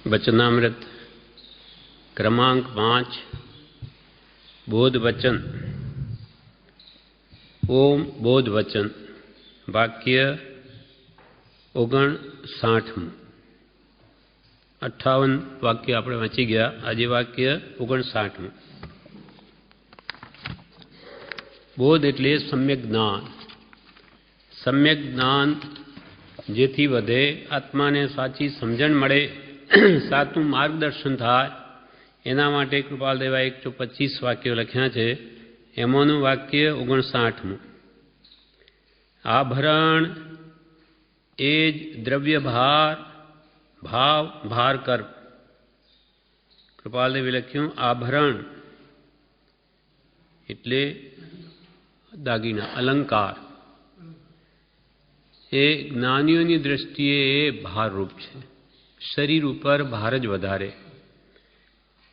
वचनामृत क्रमांक 5 बोध वचन। ओम बोध वचन वाक्य 59। 58 वाक्य આપણે વાંચી ગયા, આજે વાક્ય 59. બોધ એટલે સમ્યક જ્ઞાન. સમ્યક જ્ઞાન જેથી વધે, આત્માને સાચી સમજણ મળે, સાચું માર્ગદર્શન થાય, એના માટે કૃપાલદેવાએ 125 વાક્યો લખ્યા છે. એમાંનું વાક્ય 59. આભરણ એ જ દ્રવ્ય ભાર, ભાવ ભાર કર્મ. કૃપાલદેવે લખ્યું આભરણ એટલે દાગીના, અલંકાર. એ જ્ઞાનીઓની દ્રષ્ટિએ એ ભારરૂપ છે. શરીર ઉપર ભાર જ વધારે,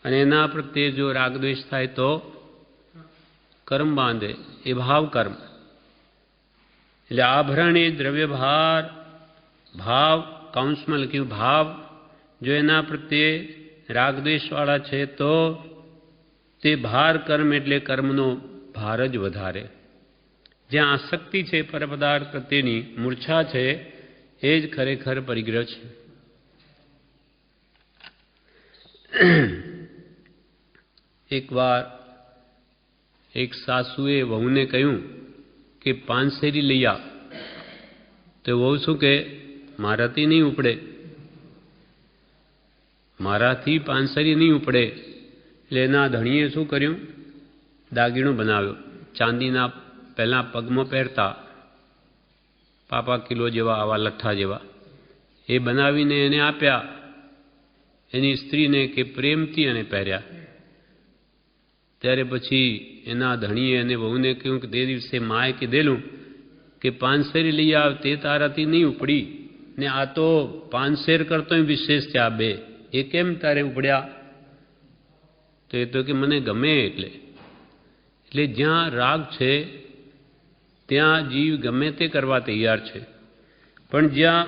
અને એના પ્રત્યે જો રાગદ્વેષ થાય તો કર્મ બાંધે, એ ભાવ કર્મ. એટલે આભરણ એ દ્રવ્ય ભાર, ભાવ કાઉન્સમાં લખ્યું ભાવ, જો એના પ્રત્યે રાગદ્વેષવાળા છે તો તે ભાર કર્મ એટલે કર્મનો ભાર જ વધારે. જ્યાં આસક્તિ છે પરપદાર્થ પ્રત્યેની, મૂર્છા છે, એ જ ખરેખર પરિગ્રહ છે. એકવાર એક સાસુએ વહુને કહ્યું કે પાંસેરી લઈ આવ. તો વહુ શું કે, મારાથી નહીં ઉપડે, મારાથી પાંસરી નહીં ઉપડે. એટલે એના ધણીએ શું કર્યું, દાગીણો બનાવ્યો. ચાંદીના પહેલાં પગમાં પહેરતા પાપા કિલો જેવા, આવા લઠ્ઠા જેવા, એ બનાવીને એને આપ્યા એની સ્ત્રીને કે પ્રેમથી એને પહેર્યા. ત્યારે પછી એના ધણીએ એને વહુને કહ્યું કે તે દિવસે માએ કીધેલું કે પાંસેરી લઈ આવ, તે તારાથી નહીં ઉપડી, ને આ તો પાંસેર કરતોય વિશેષ છે આ બે, એ કેમ તારે ઉપડ્યા? તો એ તો કે મને ગમે. એટલે જ્યાં રાગ છે ત્યાં જીવ ગમે તે કરવા તૈયાર છે, પણ જ્યાં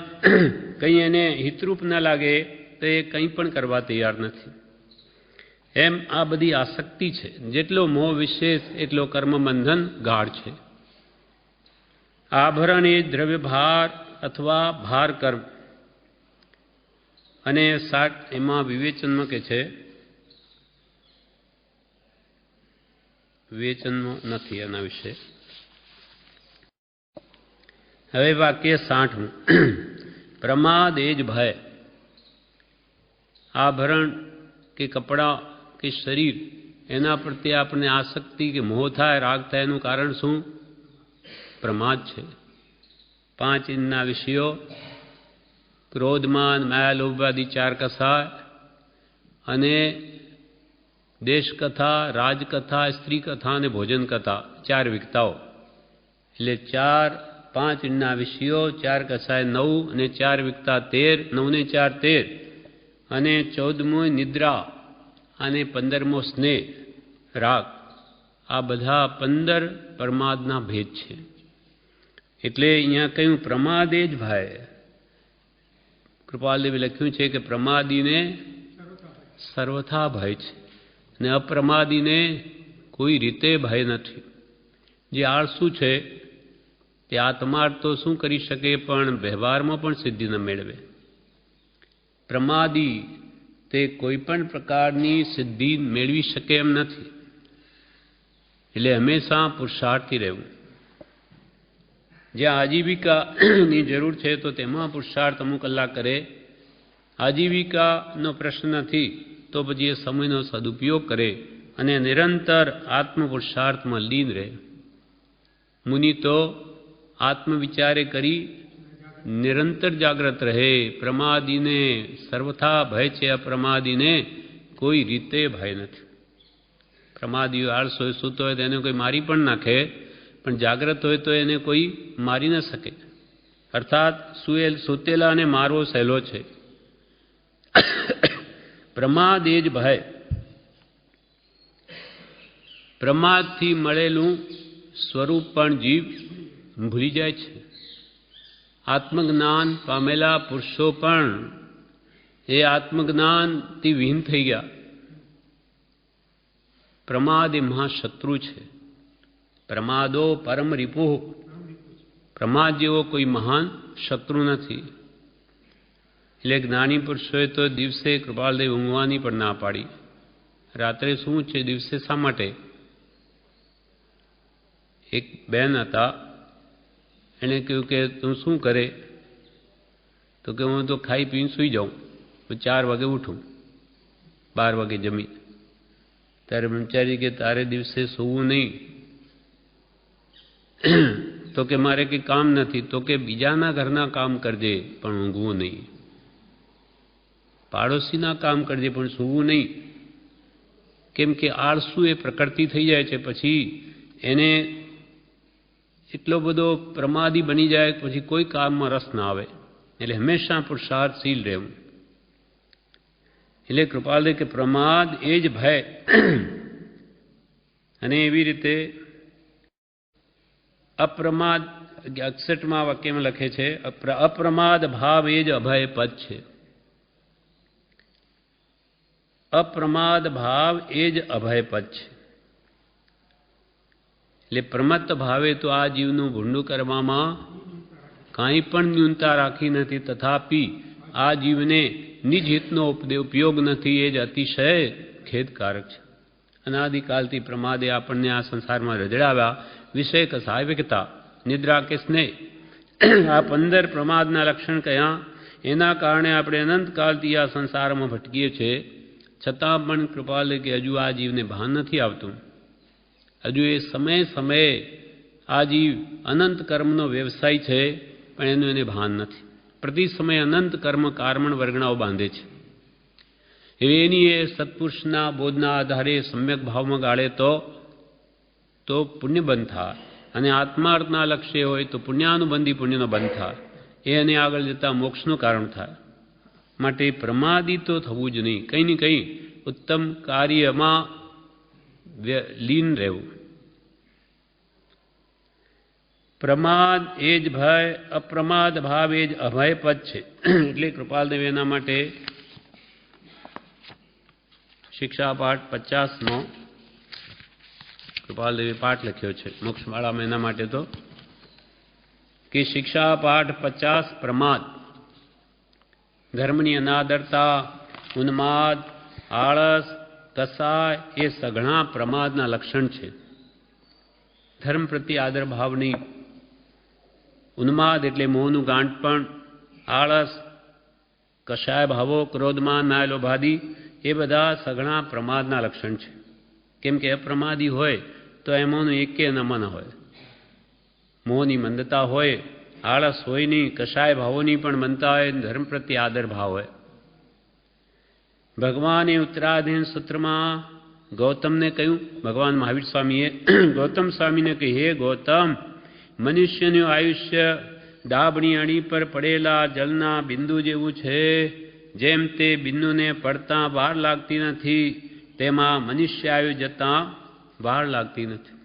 કંઈ એને હિતરૂપ ન લાગે તો એ કંઈ પણ કરવા તૈયાર નથી. એમ આ બધી આસક્તિ છે. જેટલો મોહ વિશેષ એટલો કર્મબંધન ગાઢ છે. આભરણ એ દ્રવ્ય ભાર અથવા ભાર કર્મ. અને એમાં વિવેચનમાં કે છે, વિવેચનમાં નથી એના વિશે. હવે વાક્ય 60. પ્રમાદ એ જ ભય. આભરણ કે કપડાં કે શરીર, એના પ્રત્યે આપણને આસક્તિ કે મોહ થાય, રાગ થાય, એનું કારણ શું? પ્રમાદ છે. 5 ઇન્દ્રિયના વિષયો, ક્રોધમાન માયા લોભ આદિ 4 કથા, અને દેશ કથા, રાજકથા, સ્ત્રી કથા અને ભોજન કથા, 4 વિકતાઓ. એટલે 5 ઇન્દ્રિયના વિષયો, 4 કથાએ 9 અને 4 વિકતા 13, 9 ને 4 13, અને 14મો નિદ્રા અને 15મો સ્નેહ રાગ. આ બધા 15 પ્રમાદના ભેદ છે. એટલે અહીંયા કહ્યું પ્રમાદ એ જ ભય. કૃપાલદેવે લખ્યું છે કે પ્રમાદીને સર્વથા ભય છે, અને અપ્રમાદીને કોઈ રીતે ભય નથી. જે આળસુ છે તે આત્માર્થ તો શું કરી શકે, પણ વ્યવહારમાં પણ સિદ્ધિ ન મેળવે. પ્રમાદી તે કોઈ પણ પ્રકારની સિદ્ધિ મેળવી શકે એમ નથી. એટલે હંમેશા પુરુષાર્થી રહેવું. જ્યાં આજીવિકાની જરૂર છે તો તેમાં પુરુષાર્થ અમુક કલાક કરે. આજીવિકાનો પ્રશ્ન નથી તો પછી એ સમયનો સદુપયોગ કરે અને નિરંતર આત્મપુરુષાર્થમાં લીન રહે. મુનિ તો આત્મવિચારે કરી નિરંતર જાગ્રત રહે. પ્રમાદીને સર્વથા ભય છે, અપ્રમાદીને કોઈ રીતે ભય નથી. પ્રમાદીઓ આળસો હોય, સૂતો હોય તો એને કોઈ મારી પણ નાખે, પણ જાગ્રત હોય તો એને કોઈ મારી ન શકે. અર્થાત સૂતેલાને મારવો સહેલો છે. પ્રમાદ એ જ ભય. પ્રમાદથી મળેલું સ્વરૂપ પણ જીવ ભૂલી જાય છે. આત્મજ્ઞાન પામેલા પુરુષો પણ એ આત્મજ્ઞાનથી વિહીન થઈ ગયા. પ્રમાદ એ મહાશત્રુ છે. પ્રમાદો પરમ રિપુઃ. પ્રમાદ જેવો કોઈ મહાન શત્રુ નથી. એટલે જ્ઞાની પુરુષોએ તો દિવસે કૃપાલદેવ ઊંઘવાની પણ ના પાડી. રાત્રે શું છે, દિવસે શા માટે? એક બેન હતા, એણે કહ્યું કે તું શું કરે? તો કે હું તો ખાઈ પીને સૂઈ જાઉં, તો 4 વાગે ઉઠું, 12 વાગે જમી. ત્યારે બ્રહ્મચારી કે તારે દિવસે સૂવું નહીં. તો કે મારે કંઈ કામ નથી. તો કે બીજાના ઘરના કામ કરજે પણ ઊંઘવું નહીં. પાડોશીના કામ કરજે પણ સૂવું નહીં. કેમ કે આળસુ એ પ્રકૃતિ થઈ જાય છે, પછી એને એટલો બધો પ્રમાદી બની જાય, પછી કોઈ કામમાં રસ ના આવે. એટલે હંમેશા પુરુષાર્થશીલ રહેવું. એટલે કૃપાલદેવ કે પ્રમાદ એ જ ભય. અને એવી રીતે અપ્રમાદ 61મા વાક્યમાં લખે છે, અપ્રમાદ ભાવ એ જ અભય પદ છે. અપ્રમાદ ભાવ એ જ અભય પદ છે. એટલે પ્રમત્ત ભાવે તો આ જીવનું ભૂંડું કરવામાં કાંઈ પણ ન્યૂનતા રાખી નથી. તથાપિ આ જીવને નિજ હિતનો ઉપયોગ નથી, એ જ અતિશય ખેદકારક છે. અનાદિકાલથી પ્રમાદે આપણને આ સંસારમાં રજડાવ્યા. વિષય કસાયવિકતા, નિદ્રા કે સ્નેહ, આ 15 પ્રમાદના લક્ષણ કયા. એના કારણે આપણે અનંતકાલથી આ સંસારમાં ભટકીએ છીએ. છતાં પણ કૃપાલે કે હજુ આ જીવને ભાન નથી આવતું. હજુ એ સમયે આ જીવ અનંત કર્મનો વ્યવસાય છે, પણ એનું એને ભાન નથી. પ્રતિ સમય અનંત કર્મ કારમણ વર્ગણાઓ બાંધે છે. એની એ સત્પુરુષના બોધના આધારે સમ્યક ભાવમાં ગાળે તો પુણ્ય બંધ થાય. અને આત્માર્થના લક્ષ્ય હોય તો પુણ્યાનુબંધી પુણ્યનો બંધ થાય. એ એને આગળ જતાં મોક્ષનું કારણ થાય. માટે પ્રમાદી તો થવું જ નહીં. કંઈ ને કંઈ ઉત્તમ કાર્યમાં લીન રહેવું. પ્રમાદ એ જ ભય, અપ્રમાદ ભાવ એ જ અભય પદ છે. એટલે કૃપાલદેવ એના માટે શિક્ષા પાઠ 50નો કૃપાલદેવે પાઠ લખ્યો છે મોક્ષમાળામાં. એના માટે તો કે શિક્ષા પાઠ 50 પ્રમાદ. ધર્મની અનાદરતા, ઉન્માદ, આળસ, કસાય એ સઘળા પ્રમાદના લક્ષણ છે. ધર્મ પ્રત્યે આદર ભાવની, ઉન્માદ એટલે મોહનું ગાંઠપણ, આળસ, કશાય ભાવો, ક્રોધમાન, નાયલોભાદી એ બધા સઘળા પ્રમાદના લક્ષણ છે. કેમ કે અપ્રમાદી હોય તો એમાંનું એકે નમન હોય. મોહની મંદતા હોય, આળસ હોય નહીં, કશાય ભાવોની પણ મંદતા હોય, ધર્મ પ્રત્યે આદર ભાવ હોય. ભગવાને ઉત્તરાધીન સૂત્રમાં ગૌતમને કહ્યું, ભગવાન મહાવીર સ્વામીએ ગૌતમ સ્વામીને કહ્યું, હે ગૌતમ, મનુષ્યનું આયુષ્ય ડાબણી અણી પર પડેલા જલના બિંદુ જેવું છે. જેમ તે બિંદુને પડતા વાર લાગતી નથી, તેમાં મનુષ્ય આયુ જતાં વાર લાગતી નથી.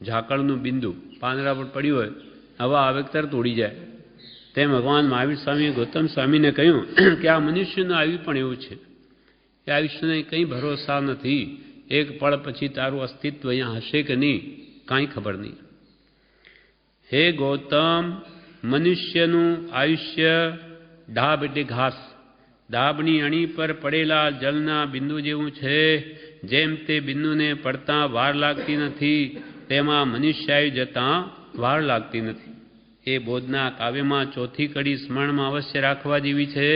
ઝાકળનું બિંદુ પાંદડા પર પડ્યું હોય, હવા આવે તરત ઉડી જાય. તેમ ભગવાન મહાવીર સ્વામીએ ગૌતમ સ્વામીને કહ્યું કે આ મનુષ્યનું આયુ પણ એવું છે. એ આયુષ્યને કંઈ ભરોસા નથી. એક પળ પછી તારું અસ્તિત્વ અહીંયા હશે કે નહીં, કાંઈ ખબર નહીં. હે ગૌતમ, મનુષ્યનું આયુષ્ય ડાબ એટલે ઘાસ, ડાબની અણી પર પડેલા જલના બિંદુ જેવું છે. જેમ તે બિંદુને પડતા વાર લાગતી નથી, તેમાં મનુષ્યાયુ જતાં વાર લાગતી નથી. એ બોધના કાવ્યમાં ચોથી કડી સ્મરણમાં અવશ્ય રાખવા જેવી છે.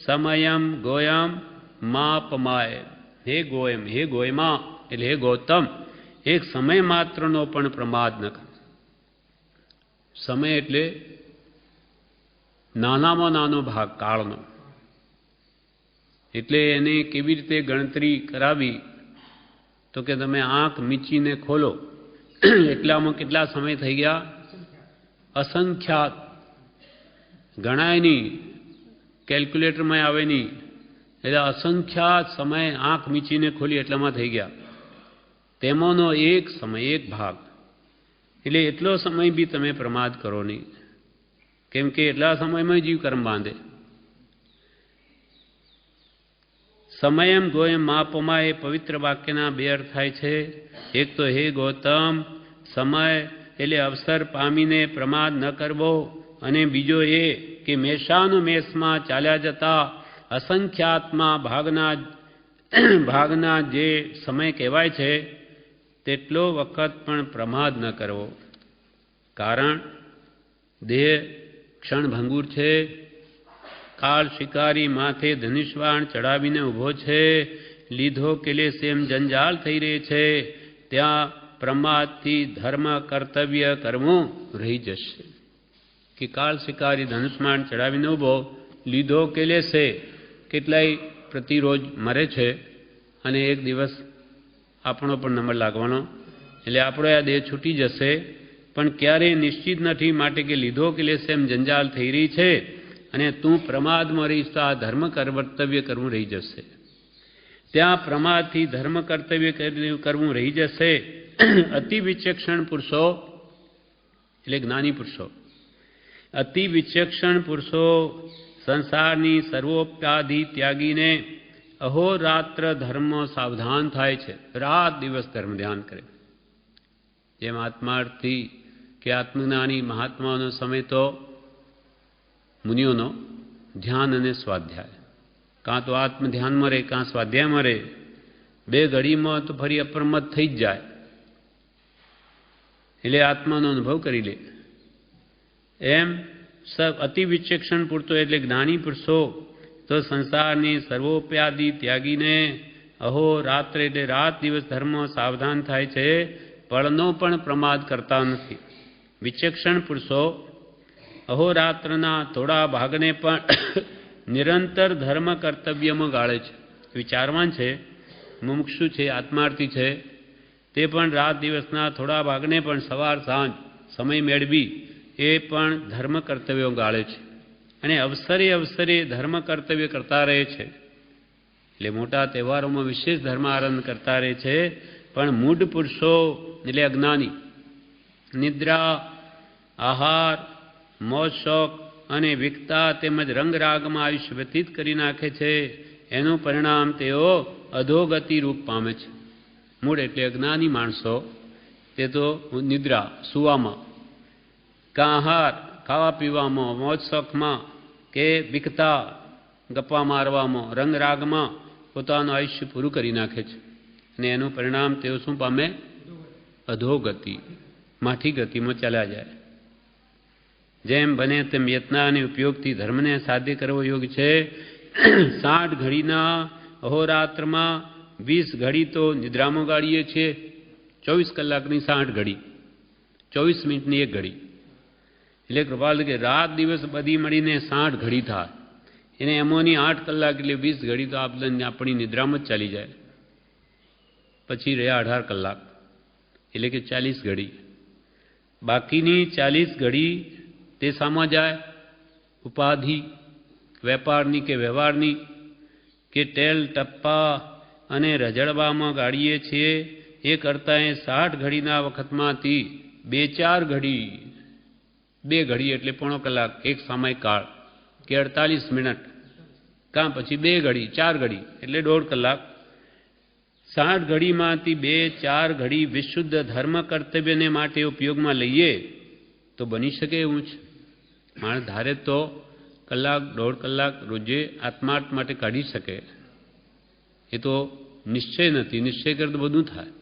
સમયમ ગોયમ માપમાય. હે ગોયમ, હે ગોયમા એટલે હે ગૌતમ, એક સમય માત્રનો પણ પ્રમાદ ન કર. સમય એટલે નાનામાં નાનો ભાગ કાળનો. એટલે એને કેવી રીતે ગણતરી કરાવી તો કે તમે આંખ મીચીને ખોલો એટલામાં કેટલા સમય થઈ ગયા? અસંખ્યાત. ગણાય નહીં, કેલ્ક્યુલેટરમાં આવે નહીં. એટલે અસંખ્યાત સમય આંખ મીચીને ખોલી એટલામાં થઈ ગયા. તેમાંનો એક સમય, એક ભાગ. એટલે એટલો સમય બી તમે પ્રમાદ કરો નહીં. કેમ કે એટલા સમયમાં જીવ કર્મ બાંધે. સમયમ ગોયમ માપમાં એ પવિત્ર વાક્યના બે અર્થ થાય છે. એક તો હે ગૌતમ, સમય એટલે અવસર પામીને પ્રમાદ ન કરવો, અને બીજો એ કે મેષાનુમેષમાં ચાલ્યા જતા અસંખ્યાત્મા ભાગના જે સમય કહેવાય છે તેટલો વખત પણ પ્રમાદ ન કરવો. કારણ દેહ ક્ષણભંગુર છે. કાળ શિકારી માથે ધનુષ્વાણ ચડાવીને ઊભો છે. લીધો કેલેસ એમ જંજાળ થઈ રહી છે. ત્યાં પ્રમાદથી ધર્મ કર્તવ્ય કરવું રહી જશે. કે કાળ શિકારી ધનુષ્વાણ ચડાવીને ઊભો, લીધો કેલેસે કેટલાય પ્રતિરોજ મરે છે, અને એક દિવસ આપણો પણ નંબર લાગવાનો, એટલે આપણો આ દેહ છૂટી જશે. પણ ક્યારેય નિશ્ચિત નથી. માટે કે લીધો કેલેસે એમ જંજાળ થઈ રહી છે, અને તું પ્રમાદમાં રહીશ તો આ ધર્મ કર્તવ્ય કરવું રહી જશે. ત્યાં પ્રમાદથી ધર્મ કર્તવ્ય કરવું રહી જશે. અતિ વિચક્ષણ પુરુષો એટલે જ્ઞાની પુરુષો, અતિ વિચક્ષણ પુરુષો સંસારની સર્વોપાધિ ત્યાગીને અહોરાત્ર ધર્મ સાવધાન થાય છે. રાત દિવસ ધર્મ ધ્યાન કરે. જેમ આત્માર્થી કે આત્મજ્ઞાની મહાત્માનો સમય તો મુનિઓનો ધ્યાન અને સ્વાધ્યાય, કાં તો આત્મધ્યાનમાં રહે કાં સ્વાધ્યાયમાં રહે. બે ઘડીમાં તો ફરી અપ્રમત્ત થઈ જ જાય, એટલે આત્માનો અનુભવ કરી લે. એમ અતિ વિચક્ષણ પુરુષો એટલે જ્ઞાની પુરુષો તો સંસારની સર્વોપાધિ ત્યાગીને અહો રાત્રે એટલે રાત દિવસ ધર્મ સાવધાન થાય છે. પળનો પણ પ્રમાદ કરતા નથી. વિચક્ષણ પુરુષો અહોરાત્રના થોડા ભાગને પણ નિરંતર ધર્મ કર્તવ્યમાં ગાળે છે. વિચારવાન છે, મુમુક્ષુ છે, આત્માર્થી છે, તે પણ રાત દિવસના થોડા ભાગને પણ સવાર સાંજ સમય મેળવી એ પણ ધર્મ કર્તવ્યો ગાળે છે, અને અવસરે અવસરે ધર્મ કર્તવ્ય કરતા રહે છે. એટલે મોટા તહેવારોમાં વિશેષ ધર્મ આરંભ કરતા રહે છે. પણ મૂઢ પુરુષો એટલે અજ્ઞાની નિદ્રા, આહાર, મોજ શોખ અને વિકતા તેમજ રંગરાગમાં આયુષ્ય વ્યતીત કરી નાખે છે. એનું પરિણામ તેઓ અધોગતિ રૂપ પામે છે. મૂળ એટલે અજ્ઞાની માણસો, તે તો નિદ્રા સુવામાં, કાં આહાર ખાવા પીવામાં, મોજ શોખમાં, કે વિકતા ગપ્પા મારવામાં, રંગરાગમાં પોતાનું આયુષ્ય પૂરું કરી નાખે છે. અને એનું પરિણામ તેઓ શું પામે? અધોગતિ, માઠી ગતિમાં ચાલ્યા જાય. જેમ બને તેમ યત્ન અને ઉપયોગથી ધર્મને સાધ્ય કરવો યોગ્ય છે. 60 ઘડીના અહોરાત્રમાં 20 ઘડી તો નિદ્રામાં ગાળીએ છીએ. 24 કલાકની 60 ઘડી, 24 મિનિટની 1 ઘડી, એટલે કૃપાલ કે રાત દિવસ બધી મળીને 60 ઘડી થાય. એને એમોની 8 કલાક એટલે 20 ઘડી તો આપણી નિદ્રામાં જ ચાલી જાય. પછી રહ્યા 18 કલાક એટલે કે 40 ઘડી. બાકીની 40 ઘડી તે સામા જાય? ઉપાધિ, વેપારની કે વ્યવહારની, કે ટેલ ટપ્પા અને રજડવામાં ગાળીએ છીએ. એ કરતાં 60 ઘડીના વખતમાંથી 2-4 ઘડી, 2 ઘડી એટલે પોણો કલાક, એક સામયિક કાળ કે 48 મિનિટ, કાં પછી 2 ઘડી 4 ઘડી એટલે 1.5 કલાક. 60 ઘડીમાંથી 2-4 ઘડી વિશુદ્ધ ધર્મ કર્તવ્યને માટે ઉપયોગમાં લઈએ તો બની શકે એવું છે. માણસ ધારે તો કલાક 1.5 કલાક રોજે આત્માર્થ માટે કાઢી શકે. એ તો નિશ્ચય નથી. નિશ્ચય કરે તો બધું થાય.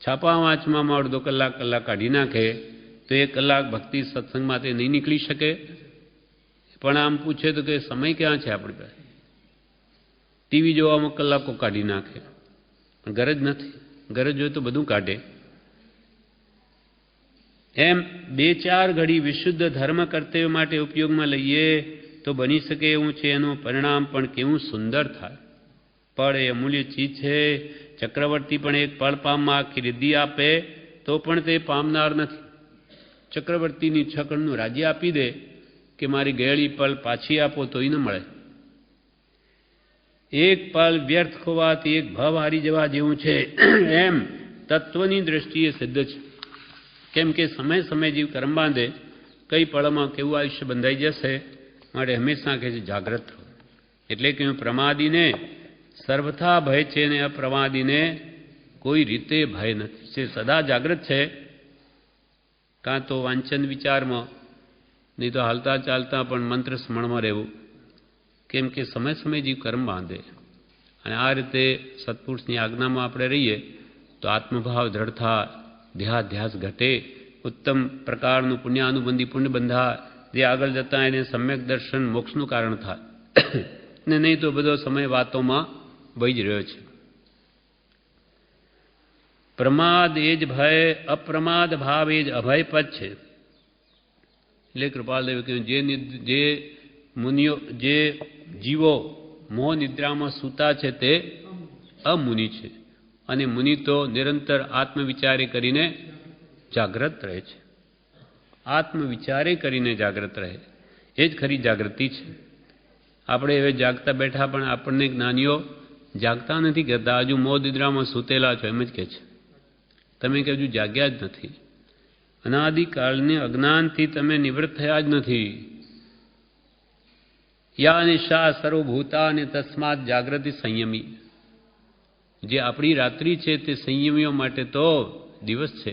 છાપા વાંચમાં અડધો કલાક કાઢી નાખે તો 1 કલાક ભક્તિ સત્સંગમાં તે નહીં નીકળી શકે. પણ આમ પૂછે તો કે સમય ક્યાં છે આપણી પાસે? ટીવી જોવામાં કલાકો કાઢી નાખે, પણ ગરજ નથી. ગરજ હોય તો બધું કાઢે. એમ 2-4 ઘડી વિશુદ્ધ ધર્મ કર્તવ્ય માટે ઉપયોગમાં લઈએ તો બની શકે એવું છે. એનું પરિણામ પણ કેવું સુંદર થાય. પળ એ અમૂલ્ય ચીજ છે. ચક્રવર્તી પણ એક પળ પામમાં આખી રિદ્ધિ આપે તો પણ તે પામનાર નથી. ચક્રવર્તીની 6 કણનું રાજ્ય આપી દે કે મારી ગયેલી પળ પાછી આપો તોય ન મળે. એક પળ વ્યર્થ ખોવાથી એક ભાવ હારી જવા જેવું છે. એમ તત્વની દ્રષ્ટિએ સિદ્ધ છે. કેમ કે સમય સમય જીવ કર્મ બાંધે કઈ પળમાં કેવું આયુષ્ય બંધાઈ જશે. માટે હંમેશા કહે છે જાગ્રત રહો. એટલે કે પ્રમાદીને સર્વથા ભય છે ને અપ્રમાદીને કોઈ રીતે ભય નથી. જે સદા જાગૃત છે, કાં તો વાંચન વિચારમાં, નહીં તો હાલતા ચાલતા પણ મંત્ર સ્મરણમાં રહેવું. કેમ કે સમય સમય જીવ કર્મ બાંધે, અને આ રીતે સત્પુરુષની આજ્ઞામાં આપણે રહીએ તો આત્મભાવ દ્રઢ થાય, ધ્યાસ ઘટે, ઉત્તમ પ્રકારનું પુણ્યાનુબંધી પુણ્ય બંધાય, જે આગળ જતાં એને સમ્યક દર્શન મોક્ષનું કારણ થાય. ને નહીં તો બધો સમય વાતોમાં વહી જ રહ્યો છે. પ્રમાદ એ જ ભય, અપ્રમાદ ભાવ એ જ અભય પદ છે. એટલે કૃપાલદેવે કહ્યું, જે મુનિઓ, જે જીવો મોહ નિદ્રામાં સૂતા છે તે અમુનિ છે, અને મુનિ તો નિરંતર આત્મવિચારે કરીને જાગ્રત રહે છે. આત્મવિચારે કરીને જાગ્રત રહે, એ જ ખરી જાગૃતિ છે. આપણે હવે જાગતા બેઠા પણ આપણને જ્ઞાનીઓ જાગતા નથી કહેતા, હજુ મોહ નિદ્રામાં સૂતેલા છો એમ જ કહે છે. તમે કે હજુ જાગ્યા જ નથી. અનાદિકાળની અજ્ઞાનથી તમે નિવૃત્ત થયા જ નથી. યા નિશા સર્વભૂતા અને તસ્માત જાગૃતિ સંયમી. જે આપણી રાત્રિ છે તે સંયમીઓ માટે તો દિવસ છે,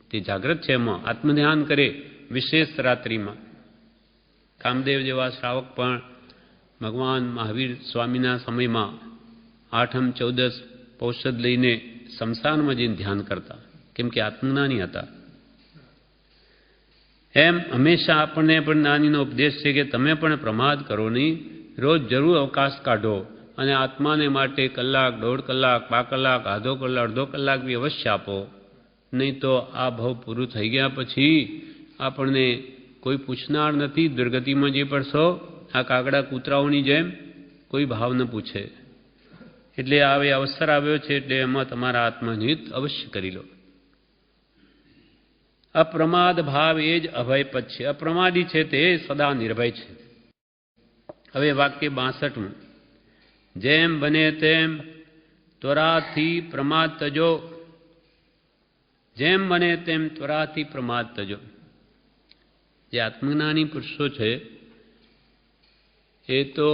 તે જાગ્રત છે. એમાં આત્મધ્યાન કરે વિશેષ રાત્રિમાં. કામદેવ જેવા શ્રાવક પણ ભગવાન મહાવીર સ્વામીના સમયમાં આઠમ 14 પૌષદ લઈને શમશાનમાં જઈને ધ્યાન કરતા, કેમ કે આત્મજ્ઞાની હતા. એમ હંમેશા આપણને પણ જ્ઞાનીનો ઉપદેશ છે કે તમે પણ પ્રમાદ કરો નહીં, રોજ જરૂર અવકાશ કાઢો અને આત્માને માટે કલાક, 1.5 કલાક, 5 કલાક, આધો કલાક, અડધો કલાક બી અવશ્ય આપો. નહીં તો આ ભવ પૂરું થઈ ગયા પછી આપણને કોઈ પૂછનાર નથી. દુર્ગતિમાં જે પડશો આ કાગડા કૂતરાઓની જેમ કોઈ ભાવ ન પૂછે. એટલે હવે અવસર આવ્યો છે, એટલે એમાં તમારા આત્મહિત અવશ્ય કરી લો. અપ્રમાદ ભાવ એ જ અભય પદ છે. અપ્રમાદી છે તે સદા નિર્ભય છે. હવે વાક્ય 62. જેમ બને તેમ ત્વરાથી પ્રમાદ તજો. જેમ બને તેમ ત્વરાથી પ્રમાદ તજો. જે આત્મજ્ઞાની પુરુષો છે એ તો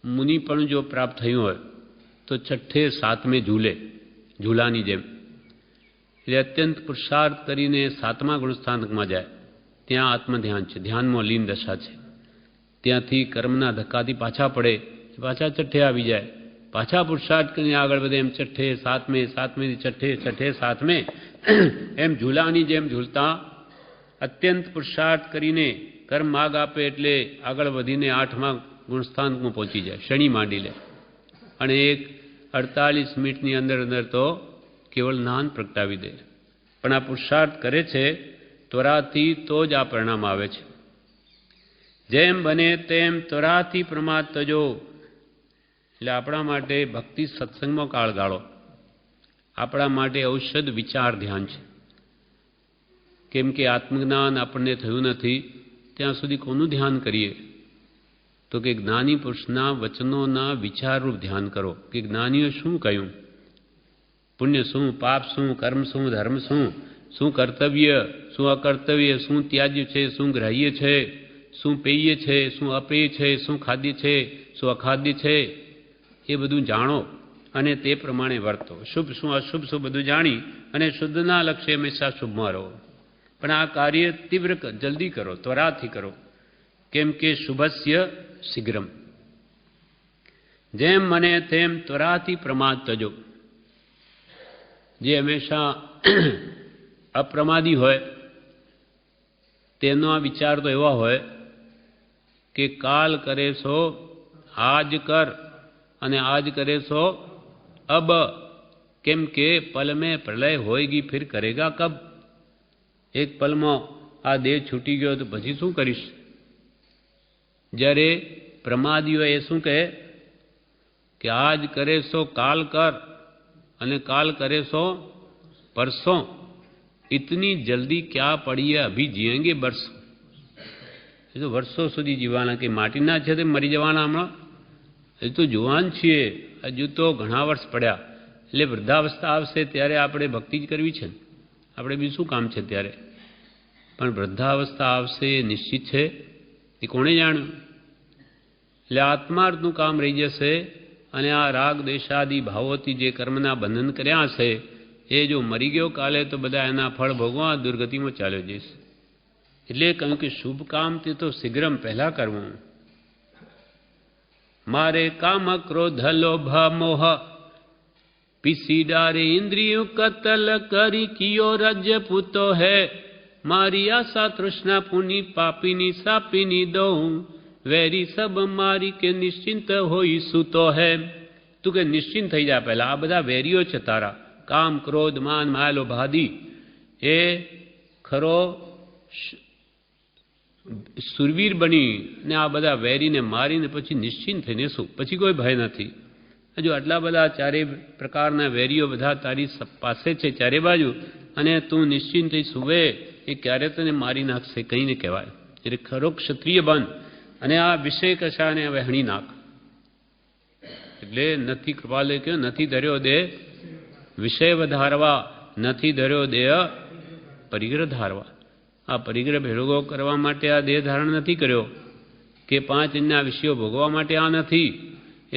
મુનિ પણ જો પ્રાપ્ત થયું હોય તો 6 7 ઝૂલે, ઝૂલાની જેમ. એટલે અત્યંત પુરુષાર્થ કરીને 7મા ગુણસ્થાનકમાં જાય, ત્યાં આત્મધ્યાન છે, ધ્યાનમાં લીન દશા છે. ત્યાંથી કર્મના ધક્કાથી પાછા પડે, પાછા 6 આવી જાય, પાછા પુરુષાર્થ કરીને આગળ વધે. એમ 6 7 7 6 7 એમ ઝૂલાની જેમ ઝૂલતા અત્યંત પુરુષાર્થ કરીને કર્મ માર્ગ આપે એટલે આગળ વધીને 8મા ગુણસ્થાનકમાં પહોંચી જાય, શનિ માંડી લે. અને 48 મિનિટની અંદર તો કેવળ જ્ઞાન પ્રગટાવી દે. પણ આ પુરુષાર્થ કરે છે ત્વરાથી, તો જ આ પરિણામ આવે છે. જેમ બને તેમ ત્વરાથી પ્રમાદ તજો. એટલે આપણા માટે ભક્તિ સત્સંગમાં કાળ ગાળો, આપણા માટે ઔષધ વિચાર ધ્યાન છે. કેમ કે આત્મજ્ઞાન આપણને થયું નથી ત્યાં સુધી કોનું ધ્યાન કરીએ? તો કે જ્ઞાની પુરુષના વચનોના વિચારરૂપ ધ્યાન કરો કે જ્ઞાનીઓ શું કહ્યું, પુણ્ય શું, પાપ શું, કર્મ શું, ધર્મ શું, શું કર્તવ્ય, શું અકર્તવ્ય, શું ત્યાજ્ય છે, શું ગ્રાહ્ય છે, શું પેય છે, શું અપેય છે, શું ખાદ્ય છે, શું અખાદ્ય છે. એ બધું જાણો અને તે પ્રમાણે વર્તો. શુભ શું, અશુભ શું, બધું જાણી અને શુદ્ધના લક્ષ્ય હંમેશા શુભમાં રહો. પણ આ કાર્ય તીવ્ર જલ્દી કરો, ત્વરાથી કરો. કેમ કે શુભસ્ય શીઘ્રમ. જેમ મને તેમ ત્વરાથી પ્રમાદ તજો. જે હંમેશા અપ્રમાદી હોય તેનો આ વિચાર તો એવા હોય કે કાલ કરે સો આજ કર, અને આજ કરે સો અબ. કેમ કે પલ મેં પ્રલય હોયગી ફિર કરેગા કબ. એક પલમાં આ દેહ છૂટી ગયો તો પછી શું કરીશ? જ્યારે પ્રમાદીઓ એ શું કહે કે આજ કરે સો કાલ કર, અને કાલ કરે સો પરસો. ઇતની જલ્દી ક્યાં પડીએ, અભી જીએંગે બરસો. એ તો વર્ષો સુધી જીવવાના, કે માટીના છે તે મરી જવાના. હમણાં એ તો જુવાન છીએ, હજુ તો ઘણા વર્ષ પડ્યા. એટલે વૃદ્ધાવસ્થા આવશે ત્યારે આપણે ભક્તિ જ કરવી છે, આપણે બી શું કામ છે ત્યારે. પણ વૃદ્ધાવસ્થા આવશે એ નિશ્ચિત છે, એ કોણે જાણ્યું? એટલે આત્માર્થનું કામ રહી જશે અને આ રાગ દેશાદી ભાવોથી જે કર્મના બંધન કર્યા છે એ જો મરી ગયો કાલે તો બધા એના ફળ ભોગવા દુર્ગતિમાં ચાલ્યો જઈશ. એટલે કહ્યું કે શુભ કામ તે તો શીઘ્રમ પહેલા કરવું. મારે કામ ક્રોધ લોભ મોહ પીસી ડારે ઇન્દ્રિયો કતલ કરી કિયો રાજ્ય પૂતો હે મારી આશા તૃષ્ણા પુની પાપીની સાપીની દઉં વેરી સબ મારી કે નિશ્ચિંત હોઈ સૂતો હે. તું કે નિશ્ચિંત થઈ જા પહેલા. આ બધા વેરીઓ છે તારા, કામ ક્રોધ માન માયા લોભ આદિ. એ ખરો સુરવીર બની ને આ બધા વેરીને મારીને પછી નિશ્ચિંત થઈને શું, પછી કોઈ ભય નથી. હજુ આટલા બધા ચારે પ્રકારના વેરીઓ બધા તારી પાસે છે ચારે બાજુ, અને તું નિશ્ચિંત થઈ સુવે એ ક્યારે તને મારી નાખશે કહીને કહેવાય. એટલે ખરો ક્ષત્રિય બન અને આ વિષય કશાને હવે હણી નાખ. એટલે નથી કૃપાલે કહ્યું નથી ધર્યો દેહ વિષય વધારવા, નથી ધર્યો દેહ પરિગ્રહ ધારવા. આ પરિગ્રહ ભેળો કરવા માટે આ દેહ ધારણ નથી કર્યો કે 5 ઇન્દ્રિયના વિષયો ભોગવા માટે આ નથી.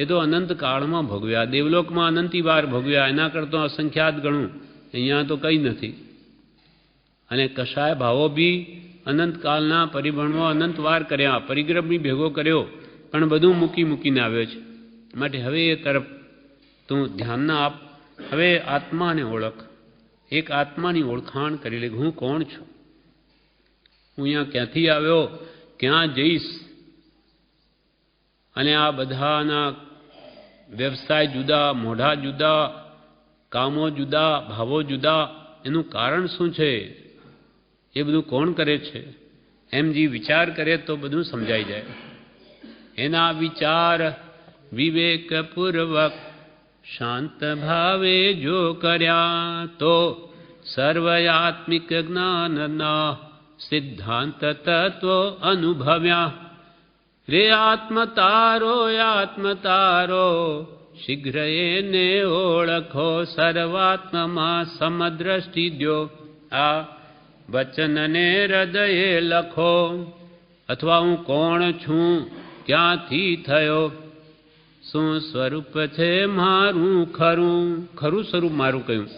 એ તો અનંત કાળમાં ભોગવ્યા, દેવલોકમાં અનંતી વાર ભોગવ્યા, એના કરતો અસંખ્યાત ગણું. અહીંયા તો કંઈ નથી. અને કશાય ભાવો બી અનંત કાળના પરિભ્રમણમાં અનંત વાર કર્યા, પરિગ્રહ બી ભેગો કર્યો, પણ બધું મૂકીને આવ્યો છે. માટે હવે એ તરફ તું ધ્યાન ના આપ. હવે આત્માને ઓળખ. એક આત્માની ઓળખાણ કરી લે. હું કોણ છું, હું અહીંયા ક્યાંથી આવ્યો, ક્યાં જઈશ. અને આ બધાના વ્યવસાય જુદા, મોઢા જુદા, કામો જુદા, ભાવો જુદા. એનું કારણ શું છે, એ બધું કોણ કરે છે, એમ જે વિચાર કરે તો બધું સમજાઈ જાય. એના વિચાર વિવેકપૂર્વક શાંત ભાવે જો કર્યા તો સર્વયાત્મિક જ્ઞાનના સિદ્ધાંત તત્વ અનુભવ્યા. રે આત્મતારો શીઘ્ર એને ઓળખો સર્વાત્મમાં સમદ્રષ્ટિ દ્યો. આ વચનને હૃદયે લખો. અથવા હું કોણ છું, ક્યાંથી થયો, શું સ્વરૂપ છે મારું ખરું સ્વરૂપ મારું કયું.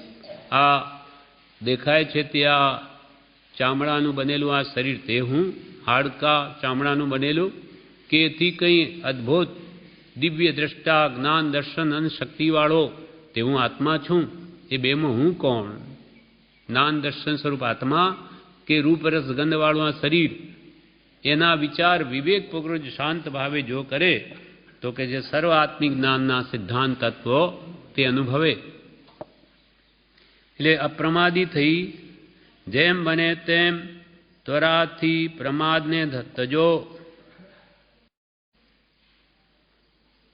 આ દેખાય છે ત્યાં ચામડાનું બનેલું આ શરીર તે હું, હાડકા ચામડાનું બનેલું, કે એથી કંઈ અદ્ભુત દિવ્ય દ્રષ્ટા જ્ઞાન દર્શન અને શક્તિવાળો તે હું આત્મા છું. એ બેમાં હું કોણ, જ્ઞાન દર્શન સ્વરૂપ આત્મા કે રૂપરસ ગંધવાળું આ શરીર. એના વિચાર વિવેકપૂર્વક શાંત ભાવે જો કરે તો કે જે સર્વ આત્મિક જ્ઞાનના સિદ્ધાંત તત્વો તે અનુભવે. એટલે અપ્રમાદી થઈ જેમ બને તેમ ત્વરાથી પ્રમાદને તજો.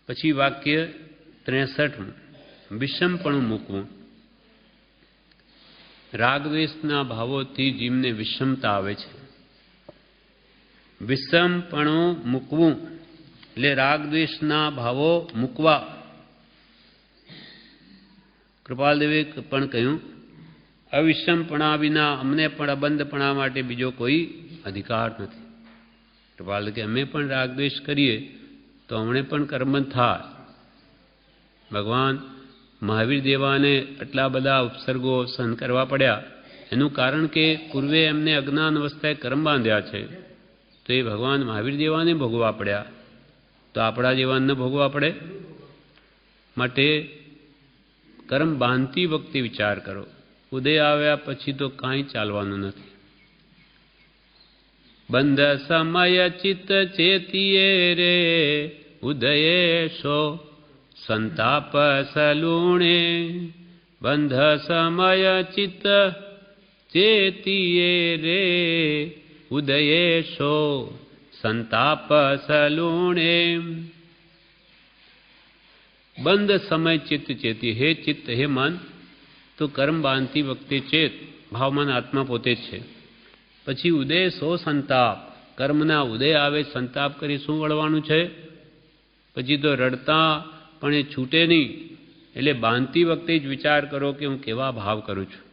પછી વાક્ય 63 વિષમપણું મૂકવું. રાગદ્વેષના ભાવોથી જીવને વિષમતા આવે છે. વિષમપણું મૂકવું એટલે રાગદ્વેષના ભાવો મૂકવા. કૃપાલદેવે પણ કહ્યું અવિષમપણા વિના અમને પણ અબંધપણા માટે બીજો કોઈ અધિકાર નથી. કૃપાલ કે અમે પણ રાગદ્વેષ કરીએ તો અમને પણ કર્મ થાય. ભગવાન મહાવીર દેવાને આટલા બધા ઉપસર્ગો સહન કરવા પડ્યા એનું કારણ કે પૂર્વે એમને અજ્ઞાન અવસ્થાએ કર્મ બાંધ્યા છે, તો એ ભગવાન મહાવીર દેવાને ભોગવવા પડ્યા. તો આપણા જેવાને ભોગવવા પડે. માટે કર્મ બાંધતી વખતે વિચાર કરો. ઉદય આવ્યા પછી તો કાંઈ ચાલવાનું નથી. બંધ સમય ચિત્ત ચેતીએ રે ઉદયેશો સંતાપ સલુણે. બંધ સમય ચિત્ત ચેતીએ રે ઉદયેશો સંતાપ સલુણે. બંધ સમય ચિત્ત ચેતી. હે ચિત્ત, હે મન, તો કર્મ બાંધતી વખતે ચેત. ભાવમાન આત્મા પોતે જ છે. પછી ઉદય સો સંતાપ. કર્મના ઉદય આવે સંતાપ કરી શું વળવાનું છે. પછી તો રડતા પણ એ છૂટે નહીં. એટલે બાંધતી વખતે જ વિચાર કરો કે હું કેવા ભાવ કરું છું.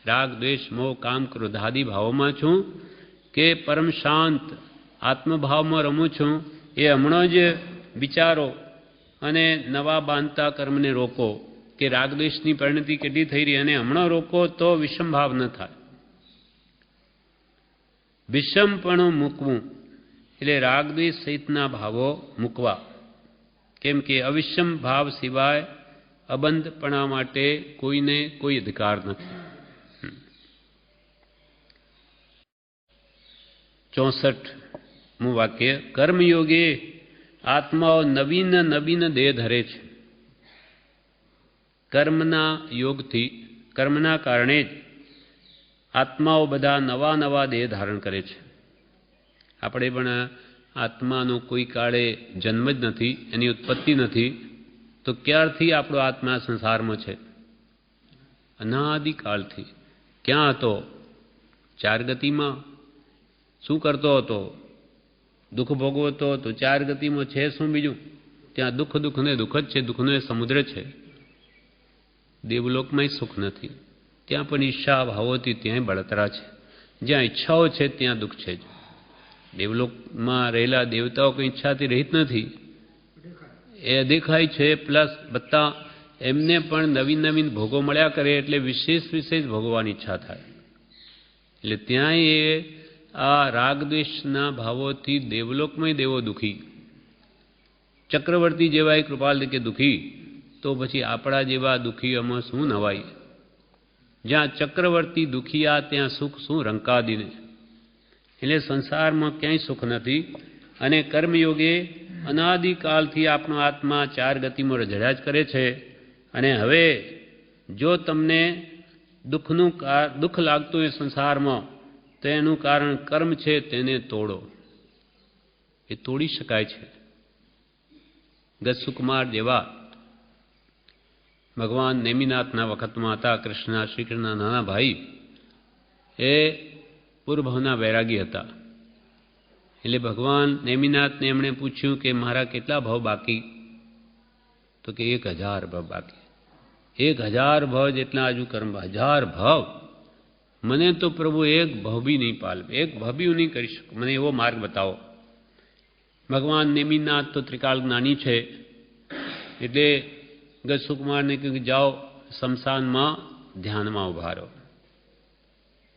રાગ દ્વેષ મોહ કામ ક્રોધાદી ભાવોમાં છું કે પરમ શાંત આત્મભાવમાં રમું છું. એ હમણાં જ વિચારો અને નવા બાંધતા કર્મને રોકો કે રાગદ્વેષની પરિણતિ કેટલી થઈ રહી અને હમણાં રોકો તો વિષમભાવ ન થાય. વિષમપણું મૂકવું એટલે રાગદ્વેષ સહિતના ભાવો મૂકવા. કેમ કે અવિષમ ભાવ સિવાય અબંધપણા માટે કોઈને કોઈ અધિકાર નથી. 64મું વાક્ય. કર્મયોગે આત્માઓ નવીન નવીન દેહ ધરે છે. કર્મના યોગથી, કર્મના કારણે જ આત્માઓ બધા નવા નવા દેહ ધારણ કરે છે. આપણે પણ આત્માનો કોઈ કાળે જન્મ જ નથી, એની ઉત્પત્તિ નથી, તો ક્યારથી આપણો આત્મા સંસારમાં છે? અનાદિકાળથી. ક્યાં હતો? ચાર ગતિમાં. શું કરતો હતો? દુઃખ ભોગવતો હતો. ચાર ગતિમાં છે શું બીજું? ત્યાં દુઃખ દુઃખને દુઃખ જ છે, દુઃખનો સમુદ્ર છે. દેવલોકમાં સુખ નથી. ત્યાં પણ ઈચ્છા ભાવોથી ત્યાંય બળતરા છે. જ્યાં ઈચ્છાઓ છે ત્યાં દુઃખ છે જ. દેવલોકમાં રહેલા દેવતાઓ કંઈ ઈચ્છાથી રહિત નથી, એ દેખાય છે. પ્લસ બધા એમને પણ નવીન નવીન ભોગો મળ્યા કરે એટલે વિશેષ વિશેષ ભોગવવાની ઈચ્છા થાય. એટલે ત્યાંય એ આ રાગદ્વેષના ભાવોથી દેવલોકમાં દેવો દુઃખી. ચક્રવર્તી જેવા કૃપાલ કે દુઃખી, તો પછી આપણા જેવા દુઃખીઓમાં શું નવાય? જ્યાં ચક્રવર્તી દુખિયા ત્યાં સુખ શું રંકાદીને? એટલે સંસારમાં ક્યાંય સુખ નથી. અને કર્મયોગે અનાદિકાલથી આપણો આત્મા ચાર ગતિમાં રઝળ્યા જ કરે છે. અને હવે જો તમને દુઃખ લાગતું હોય સંસારમાં, તો એનું કારણ કર્મ છે, તેને તોડો. એ તોડી શકાય છે. ગજસુકુમાર જેવા ભગવાન નેમિનાથના વખતમાં હતા. કૃષ્ણ, શ્રી કૃષ્ણના નાના ભાઈ એ પૂર્વભાવના વૈરાગી હતા. એટલે ભગવાન નેમિનાથને એમણે પૂછ્યું કે મારા કેટલા ભાવ બાકી? તો કે 1000 ભાવ બાકી. 1000 ભાવ જેટલા હજુ કર્મ. 1000 ભાવ? મને તો પ્રભુ એક ભાવ બી નહીં પાલવે, એક ભાવ બી હું નહીં કરી શકું. મને એવો માર્ગ બતાવો. ભગવાન નેમિનાથ તો ત્રિકાળ જ્ઞાની છે. એટલે ગજસુકુમારને કહ્યું કે જાઓ શમશાનમાં ધ્યાનમાં ઉભા રહો.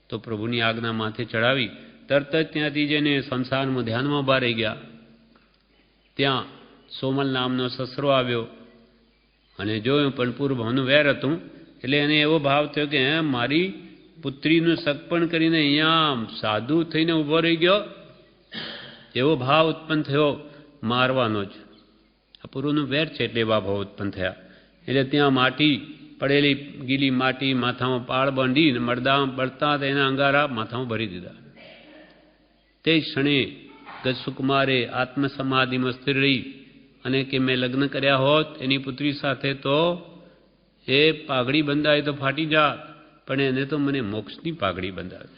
તો પ્રભુની આજ્ઞા માથે ચડાવી તરત જ ત્યાંથી જઈને શમશાનમાં ધ્યાનમાં ઉભા રહી ગયા. ત્યાં સોમલ નામનો સસરો આવ્યો અને જોયું પણ પૂર્વભાવનું વેર હતું. એટલે એને એવો ભાવ થયો કે મારી પુત્રીનું સગપણ કરીને અહીંયા સાધુ થઈને ઊભો રહી ગયો. એવો ભાવ ઉત્પન્ન થયો, મારવાનો જ. આ પૂર્વનું વેર છે એટલે એવા ભાવ ઉત્પન્ન થયા. એટલે ત્યાં માટી પડેલી, ગીલી માટી માથામાં પાળ બાંધીને મળદા બળતા એના અંગારા માથામાં ભરી દીધા. તે ક્ષણે ગજસુકુમારે આત્મસમાધિમાં સ્થિર રહી અને કે મેં લગ્ન કર્યા હોત એની પુત્રી સાથે તો એ પાઘડી બંધાય તો ફાટી જાત, પણ એને તો મને મોક્ષની પાઘડી બંધાવે.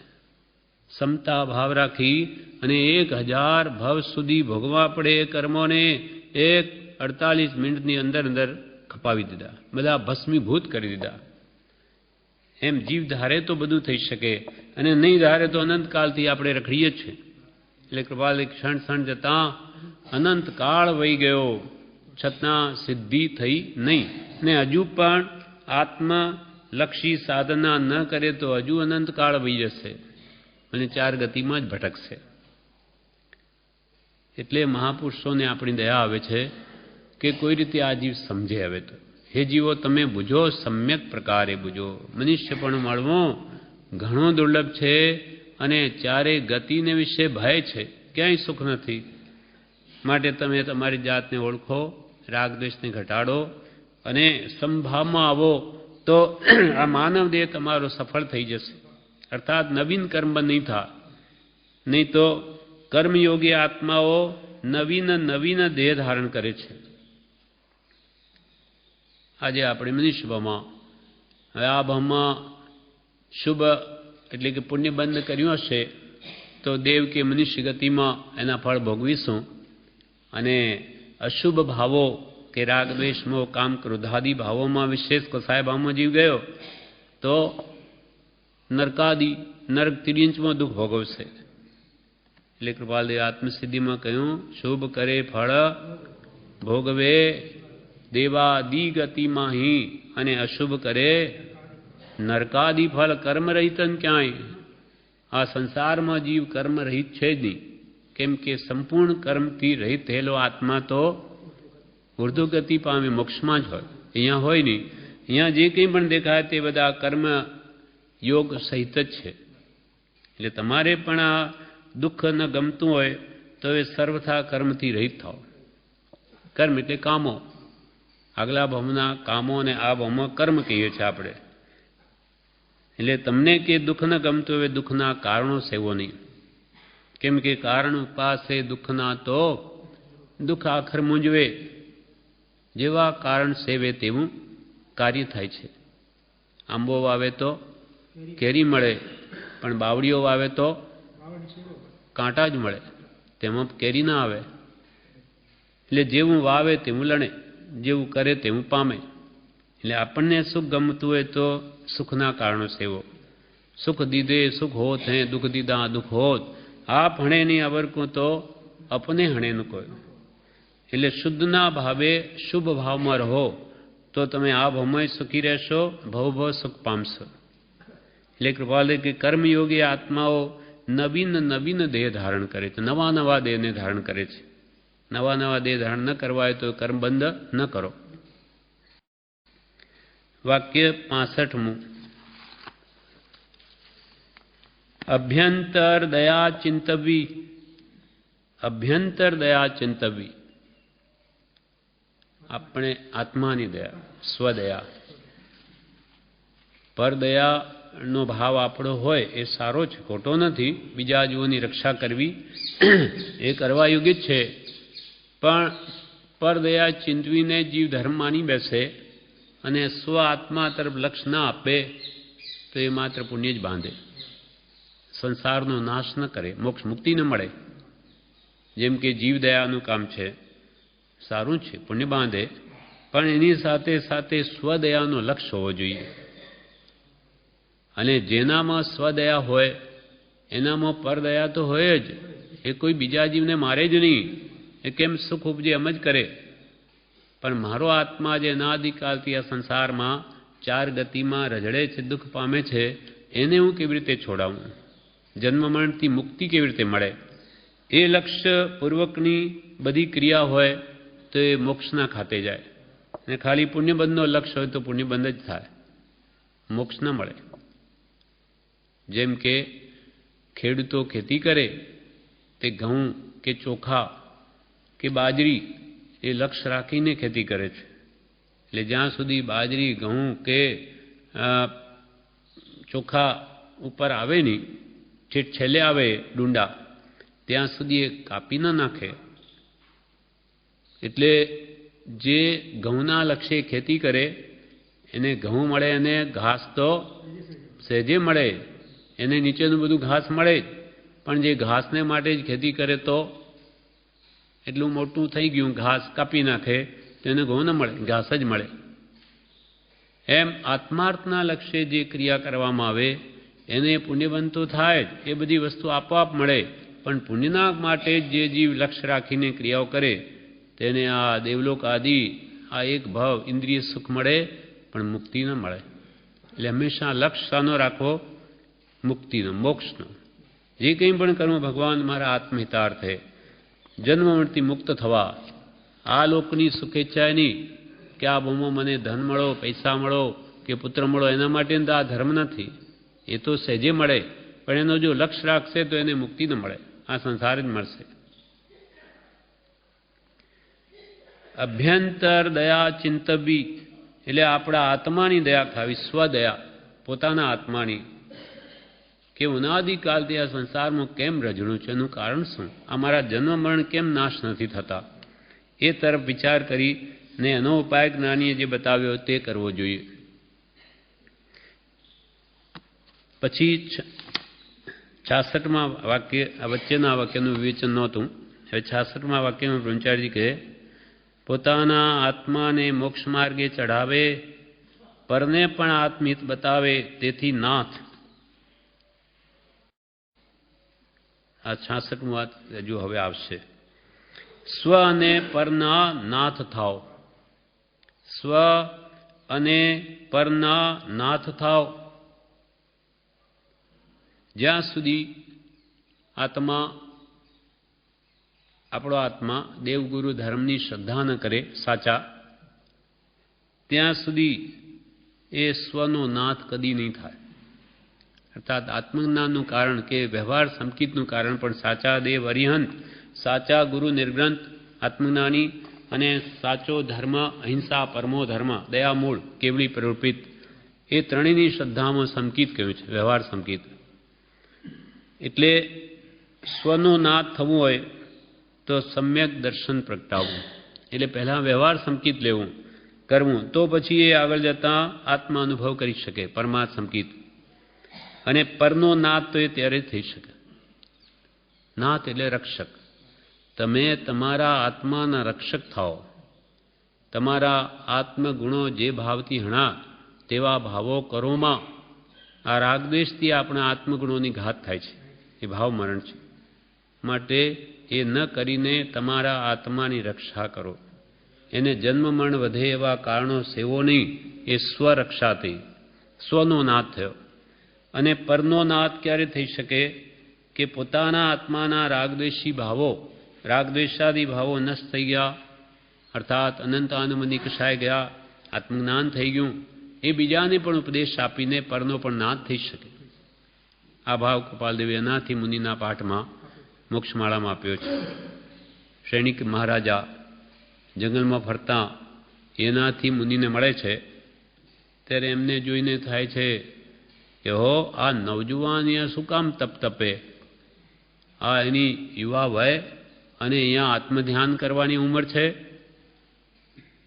સમતા ભાવ રાખી અને 1000 ભવ સુધી ભોગવા પડે એ કર્મોને 48 મિનિટની અંદર અંદર ખપાવી દીધા, બધા ભસ્મીભૂત કરી દીધા. એમ જીવ ધારે તો બધું થઈ શકે, અને નહીં ધારે તો અનંતકાળથી આપણે રખડીએ જ છે. એટલે કૃપાલ ક્ષણ ક્ષણ જતાં અનંતકાળ વહી ગયો, છતાં સિદ્ધિ થઈ નહીં. ને હજુ પણ આત્મલક્ષી સાધના ન કરે તો હજુ અનંતકાળ વહી જશે અને ચાર ગતિમાં જ ભટકશે. એટલે મહાપુરુષોને આપણી દયા આવે છે કે કોઈ રીતે આ જીવ સમજે. હવે તો હે જીવો તમે બુજો, સમ્યક પ્રકારે બુજો. મનુષ્ય પણ મળવો ઘણો દુર્લભ છે અને ચારે ગતિને વિશે ભય છે, ક્યાંય સુખ નથી. માટે તમે તમારી જાતને ઓળખો, રાગદ્વેષને ઘટાડો અને સમભાવમાં આવો તો આ માનવ દેહ તમારો સફળ થઈ જશે. અર્થાત નવીન કર્મ નહીં થાય. નહીં તો કર્મયોગી આત્માઓ નવીન નવીન દેહ ધારણ કરે છે. આજે આપણે મનુષ્ય ભાવમાં, હવે આ ભાવમાં શુભ એટલે કે પુણ્ય બંધ કર્યું હશે તો દેવ કે મનુષ્ય ગતિમાં એના ફળ ભોગવીશું. અને અશુભ ભાવો કે રાગ દ્વેષ મોહ કામ ક્રોધાદિ ભાવોમાં વિશેષ કસાય ભાવમાં જીવ ગયો તો નરક તિર્યંચમાં દુઃખ ભોગવશે. એટલે કૃપાલદેવ આત્મસિદ્ધિમાં કહ્યું શુભ કરે ફળ ભોગવે દેવાદી ગતિમાં હી અને અશુભ કરે નરકાદી ફળ કર્મ રહિતન ક્યાંય. આ સંસારમાં જીવ કર્મ રહિત છે જ નહીં, કેમ કે સંપૂર્ણ કર્મથી રહિત થયેલો આત્મા તો ઉર્ધ્વ ગતિ પામે મોક્ષમાં જ હોય, અહીંયા હોય નહીં. અહીંયા જે કંઈ પણ દેખાય તે બધા કર્મ યોગ સહિત જ છે. એટલે તમારે પણ આ દુઃખ ન ગમતું હોય તો એ સર્વથા કર્મથી રહિત થાવ. કર્મ એટલે કામો, આગલા ભાવના કામો અને આ ભાવમાં કર્મ કહીએ છીએ આપણે. એટલે તમને કે દુઃખ ન ગમતું હોય દુઃખના કારણો સેવો નહીં, કેમ કે કારણ ઉપાસે દુઃખના તો દુઃખ આખર મૂંઝવે. જેવા કારણ સેવે તેવું કાર્ય થાય છે. આંબો વાવે તો કેરી મળે, પણ બાવળીઓ વાવે તો કાંટા જ મળે, તેમાં કેરી ના આવે. એટલે જેવું વાવે તેવું લણે, જેવું કરે તેવું પામે. એટલે આપણને સુખ ગમતું હોય તો સુખના કારણો સેવો. સુખ દીધે સુખ હોત હે, દુઃખ દીધા દુઃખ હોત. આપ હણે નહીં અવરકું તો અપને હણે ન કોઈ. એટલે શુદ્ધના ભાવે શુભ ભાવમાં રહો તો તમે આ ભાવમાં સુખી રહેશો, ભવ સુખ પામશો. એટલે કૃપાલે કે કર્મયોગી આત્માઓ નવીન નવીન દેહ ધારણ કરે છે, નવા નવા દેહને ધારણ કરે છે. નવા નવા દેહ ધારણ ન કરવા હોય તો કર્મ બંધ ન કરો. વાક્ય 65મું. અભ્યંતર દયા ચિંતવી. અભ્યંતર દયા ચિંતવી, આપણે આત્માની દયા, સ્વદયા. પરદયાનો ભાવ આપણો હોય એ સારો છે, ખોટો નથી. બીજા જીવોની રક્ષા કરવી એ કરવા યોગ્ય જ છે, પણ પરદયા ચિંતવીને જીવ ધર્મ માની બેસે અને સ્વ આત્મા તરફ લક્ષ ના આપે તો એ માત્ર પુણ્ય જ બાંધે, સંસારનો નાશ ન કરે, મોક્ષ મુક્તિ ન મળે. જેમ કે જીવદયાનું કામ છે, સારું છે, પુણ્ય બાંધે, પણ એની સાથે સાથે સ્વદયાનો લક્ષ્ય હોવો જોઈએ. અને જેનામાં સ્વદયા હોય એનામાં પરદયા તો હોય જ. એ કોઈ બીજા જીવને મારે જ નહીં, એ કેમ સુખ ઉપજે એમ જ કરે. પણ મારો આત્મા જે અનાદિકાળથી આ સંસારમાં ચાર ગતિમાં રઝળે છે, દુઃખ પામે છે, એને હું કેવી રીતે છોડાવું? જન્મ મરણથી મુક્તિ કેવી રીતે મળે? એ લક્ષ્ય પૂર્વકની બધી ક્રિયા હોય તો એ મોક્ષના ખાતે જાય. અને ખાલી પુણ્યબંધનો લક્ષ્ય હોય તો પુણ્યબંધ જ થાય, મોક્ષ ન મળે. જેમ કે ખેડૂતો ખેતી કરે તે ઘઉં કે ચોખા કે બાજરી એ લક્ષ્ય રાખીને ખેતી કરે છે. એટલે જ્યાં સુધી બાજરી ઘઉં કે ચોખા ઉપર આવે નહીં, છેલ્લે આવે ડુંડા, ત્યાં સુધી એ કાપી ન નાખે. એટલે જે ઘઉંના લક્ષ્યે ખેતી કરે એને ઘઉં મળે અને ઘાસ તો સહેજે મળે, એને નીચેનું બધું ઘાસ મળે જ, પણ જે ઘાસને માટે જ ખેતી કરે તો એટલું મોટું થઈ ગયું, ઘાસ કાપી નાખે તો એને ઘઉં ન મળે, ઘાસ જ મળે. એમ આત્માર્થના લક્ષ્યે જે ક્રિયા કરવામાં આવે એને પુણ્યબંધ તો થાય જ, એ બધી વસ્તુ આપોઆપ મળે. પણ પુણ્યના માટે જે જીવ લક્ષ્ય રાખીને ક્રિયાઓ કરે તેને આ દેવલોક આદિ આ એક ભાવ ઇન્દ્રિય સુખ મળે પણ મુક્તિ ન મળે. એટલે હંમેશા લક્ષ્ય શાનો રાખવો? મુક્તિનો, મોક્ષનો. જે કંઈ પણ કરવું ભગવાન મારા આત્મહિતાર્થે, જન્મ મરણથી મુક્ત થવા. આ લોકની શુભેચ્છા નહીં કે આ ભૂમો મને ધન મળો, પૈસા મળો કે પુત્ર મળો, એના માટે તો આ ધર્મ નથી. એ તો સહેજે મળે, પણ એનો જો લક્ષ્ય રાખશે તો એને મુક્તિ ન મળે, આ સંસાર જ મળશે. અભ્યંતર દયા ચિંતવી એટલે આપણા આત્માની દયા ખાવી, સ્વદયા, પોતાના આત્માની. કે અનાદિકાળથી આ સંસારમાં કેમ રઝળું છે, એનું કારણ શું? અમારા જન્મ મરણ કેમ નાશ નથી થતા? એ તરફ વિચાર કરીને એનો ઉપાય જ્ઞાનીએ જે બતાવ્યો તે કરવો જોઈએ. પછી 66માં વાક્ય, આ વચ્ચેના વાક્યનું વિવેચન નહોતું. હવે 66માં વાક્યમાં બ્રહ્મચારીજી કહે, પોતાના આત્માને મોક્ષ માર્ગે ચઢાવે, પરને પણ આત્મહિત બતાવે, તેથી નાથ. આ 66મું વાત હજુ હવે આવશે. સ્વ અને પરના નાથ થાવ. સ્વ અને પરના નાથ થાવ. જ્યાં સુધી આત્મા, આપણો આત્મા દેવગુરુ ધર્મની શ્રદ્ધા ન કરે સાચા, ત્યાં સુધી એ સ્વનો નાથ કદી નહીં થાય. અર્થાત આત્મજ્ઞાનનું કારણ કે વ્યવહાર સંકિતનું કારણ પણ સાચા દેવ અરિહંત, સાચા ગુરુ નિર્ગ્રંથ આત્મજ્ઞાની અને સાચો ધર્મ અહિંસા પરમો ધર્મ દયામૂળ કેવળી પ્રવૃત્તિ, એ ત્રણેયની શ્રદ્ધામાં સંકિત કહ્યું છે, વ્યવહાર સંકિત. એટલે સ્વનો નાથ થવું હોય તો સમ્યક દર્શન પ્રગટાવવું, એટલે પહેલાં વ્યવહાર સંકિત લેવું કરવું, તો પછી એ આગળ જતાં આત્મા અનુભવ કરી શકે પરમાર્થ સંકિત. અને પરનો નાથ તો એ ત્યારે થઈ શકે. નાથ એટલે રક્ષક. તમે તમારા આત્માના રક્ષક થાઓ. તમારા આત્મગુણો જે ભાવથી હણા તેવા ભાવો કરોમાં. આ રાગદ્વેષથી આપણા આત્મગુણોની ઘાત થાય છે, એ ભાવ મરણ છે. માટે એ ન કરીને તમારા આત્માની રક્ષા કરો. એને જન્મ મરણ વધે એવા કારણો સેવો નહીં. એ સ્વરક્ષા થઈ, સ્વનો નાથ થયો. અને પરનો નાથ ક્યારે થઈ શકે કે પોતાના આત્માના રાગદ્વેષી ભાવો, રાગદ્વેષાદી ભાવો નષ્ટ થઈ ગયા, અર્થાત અનંત આનંદની કસાઈ ગયા, આત્મજ્ઞાન થઈ ગયું. એ બીજાને પણ ઉપદેશ આપીને પરનો પણ નાથ થઈ શકે. આ ભાવ કૃપાલદેવે અનાથી મુનિના પાઠમાં મોક્ષમાળામાં આપ્યો છે. સૈનિક મહારાજા જંગલમાં ફરતા એનાથી મુનિને મળે છે, ત્યારે એમને જોઈને થાય છે કે હો આ નવજુવાન અહીંયા શું કામ તપ તપે? આ એની યુવા વય અને અહીંયા આત્મધ્યાન કરવાની ઉંમર છે.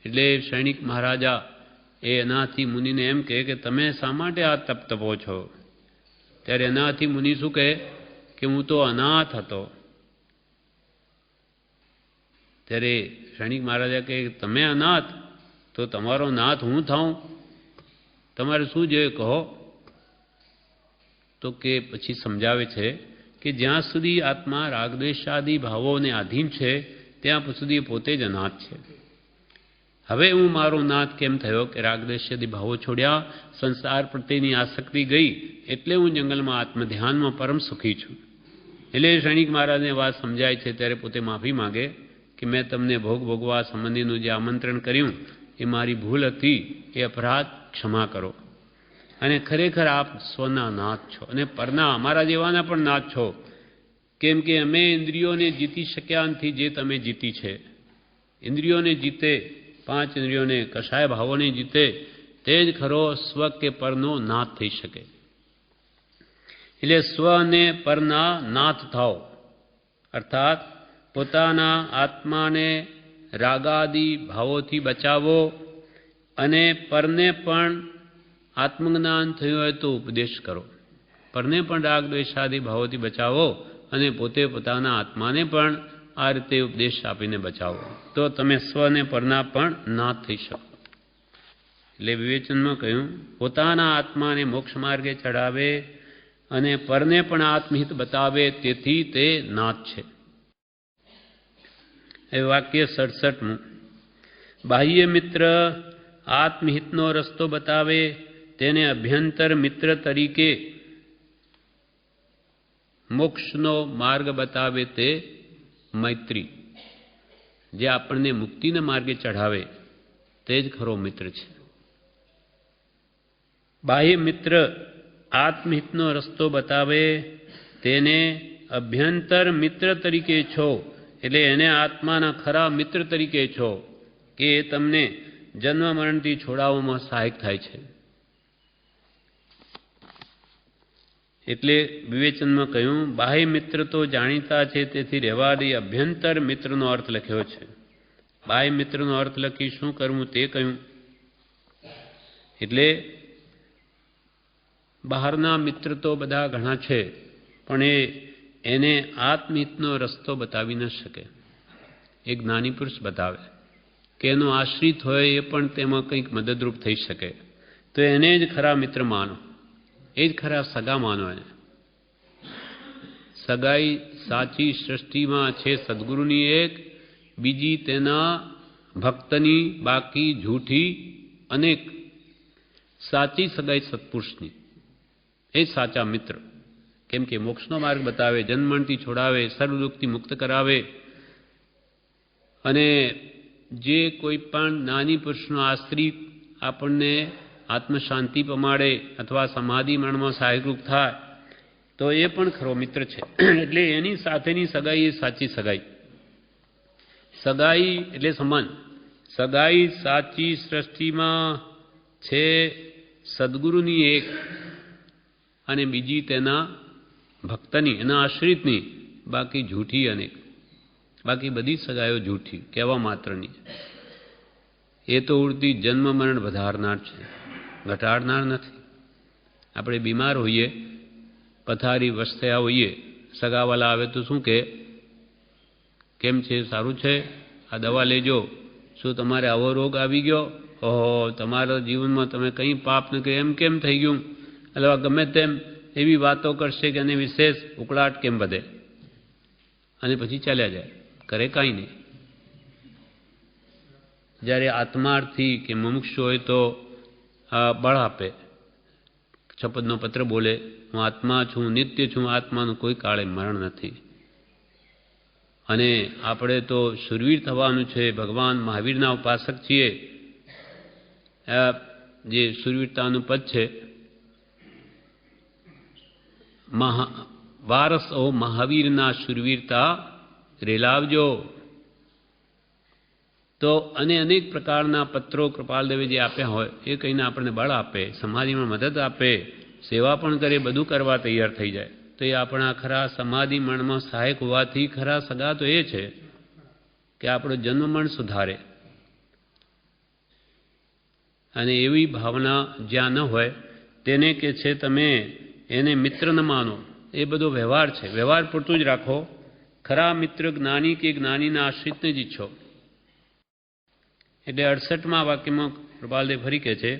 એટલે સૈનિક મહારાજા એ એનાથી મુનિને એમ કહે કે તમે શા માટે આ તપ તપો છો? ત્યારે એનાથી મુનિ શું કહે કે હું તો અનાથ હતો. ત્યારે સૈનિક મહારાજા કહે તમે અનાથ, તો તમારો નાથ હું થાઉં? તમારે શું જોઈએ કહો? તો કે પછી સમજાવે છે કે જ્યાં સુધી આત્મા રાગદ્વેષાદી ભાવોને આધીન છે ત્યાં સુધી પોતે જ અનાથ છે. હવે હું મારો નાથ કેમ થયો કે રાગદ્વેષાદી ભાવો છોડ્યા, સંસાર પ્રત્યેની આસક્તિ ગઈ, એટલે હું જંગલમાં આત્મધ્યાનમાં પરમ સુખી છું. એટલે સૈનિક મહારાજને વાત સમજાય છે ત્યારે પોતે માફી માગે કે મેં તમને ભોગ ભોગવા સંબંધીનું જે આમંત્રણ કર્યું એ મારી ભૂલ હતી, એ અપરાધ ક્ષમા કરો. અને ખરેખર આપ સ્વના નાથ છો અને પરના અમારા જેવાના પણ નાથ છો. કેમ કે અમે ઇન્દ્રિયોને જીતી શક્યા નથી જે તમે જીતી છે. ઇન્દ્રિયોને જીતે, પાંચ ઇન્દ્રિયોને, કસાય ભાવોને જીતે, તે જ ખરો સ્વ કે પરનો નાથ થઈ શકે. એટલે સ્વ અને પરના નાથ થાઓ, અર્થાત પોતાના આત્માને રાગાદી ભાવોથી બચાવો અને પરને પણ આત્મજ્ઞાન થયું હોય તો ઉપદેશ કરો. પરને પણ રાગ દ્વેષાદી ભાવોથી બચાવો અને પોતે પોતાના આત્માને પણ આ રીતે ઉપદેશ આપીને બચાવો, તો તમે સ્વને પરના પણ નાથ થઈ શકો. એટલે વિવેચનમાં કહ્યું પોતાના આત્માને મોક્ષ માર્ગે ચડાવે અને પરને પણ આત્મહિત બતાવે, તેથી તે નાથ છે. એ વાક્ય 67મું. બાહ્ય મિત્ર આત્મહિતનો રસ્તો બતાવે, તેને અભ્યંતર મિત્ર તરીકે મોક્ષનો માર્ગ બતાવે તે મૈત્રી. જે આપણને મુક્તિના માર્ગે ચઢાવે તે જ ખરો મિત્ર છે. બાહ્ય મિત્ર આત્મહિતનો રસ્તો બતાવે, તેને અભ્યંતર મિત્ર તરીકે છો, એટલે એને આત્માના ખરા મિત્ર તરીકે છો કે એ તમને જન્મ મરણથી છોડાવવામાં સહાયક થાય છે. એટલે વિવેચનમાં કહ્યું બાહ્ય મિત્ર તો જાણીતા છે, તેથી રહેવા દે. અભ્યંતર મિત્રનો અર્થ લખ્યો છે. બાહ્ય મિત્રનો અર્થ લખી શું કરવું તે કહ્યું. એટલે બહારના મિત્ર તો બધા ઘણા છે, પણ એને આત્મહિતનો રસ્તો બતાવી ન શકે. એક જ્ઞાની પુરુષ બતાવે કે એનો આશ્રિત હોય એ પણ તેમાં કંઈક મદદરૂપ થઈ શકે, તો એને જ ખરા મિત્ર માનો, એ જ ખરા સગા માનો. એને સગાઈ સાચી સૃષ્ટિમાં છે સદગુરુની એક, બીજી તેના ભક્તની, બાકી જૂઠી અનેક. સાચી સગાઈ સત્પુરુષની, એ સાચા મિત્ર. કેમ કે મોક્ષનો માર્ગ બતાવે, જન્મણથી છોડાવે, સર્વ દુઃખથી મુક્ત કરાવે. અને જે કોઈ પણ જ્ઞાની પુરુષનો આશ્રિત આપણને આત્મશાંતિ પમાડે અથવા સમાધિ મરણમાં સહાયકરૂપ થાય તો એ પણ ખરો મિત્ર છે. એટલે એની સાથેની સગાઈ એ સાચી સગાઈ. સગાઈ એટલે સમાન. સગાઈ સાચી સૃષ્ટિમાં છે સદગુરુની એક, અને બીજી તેના ભક્તની, એના આશ્રિતની, બાકી જૂઠી અનેક. બાકી બધી સગાઈઓ જૂઠી, કહેવા માત્રની. એ તો ઉડતી જન્મ મરણ વધારનાર છે, ઘટાડનાર નથી. આપણે બીમાર હોઈએ, પથારી વશ થયા હોઈએ, સગાવાલા આવે તો શું કે, કેમ છે, સારું છે, આ દવા લેજો. શું તમારે આવો રોગ આવી ગયો? ઓહો, તમારા જીવનમાં તમે કંઈ પાપ ન કર્યું, એમ કેમ થઈ ગયું? અથવા ગમે તેમ એવી વાતો કરશે કે એને વિશેષ ઉકળાટ કેમ વધે, અને પછી ચાલ્યા જાય, કરે કાંઈ નહીં. જ્યારે આત્માર્થી કે મુમુક્ષુ હોય તો બળ આપે, શપથનો પત્ર બોલે, હું આત્મા છું, નિત્ય છું, આત્માનું કોઈ કાળે મરણ નથી. અને આપણે તો શુરવીર થવાનું છે, ભગવાન મહાવીરના ઉપાસક છીએ. જે શુરવીરતાનું પદ છે, વારસ ઓ મહાવીરના શુરવીરતા રેલાવજો. તો અને અનેક પ્રકારના પત્રો કૃપાલદેવે જે આપ્યા હોય એ કહીને આપણને બળ આપે, સમાધિમાં મદદ આપે, સેવા પણ કરે, બધું કરવા તૈયાર થઈ જાય. તો એ આપણા ખરા સમાધિ મરણમાં સહાયક હોવાથી ખરા સગા તો એ છે કે આપણો જન્મ મરણ સુધારે. અને એવી ભાવના જ્યાં ન હોય તેને કે છે તમે એને મિત્ર ન માનો. એ બધો વ્યવહાર છે, વ્યવહાર પૂરતું જ રાખો. ખરા મિત્ર જ્ઞાની કે જ્ઞાનીના આશ્રિતને જ ઈચ્છો. એટલે 68મા વાક્યમાં કૃપાલદેવ ફરી કહે છે,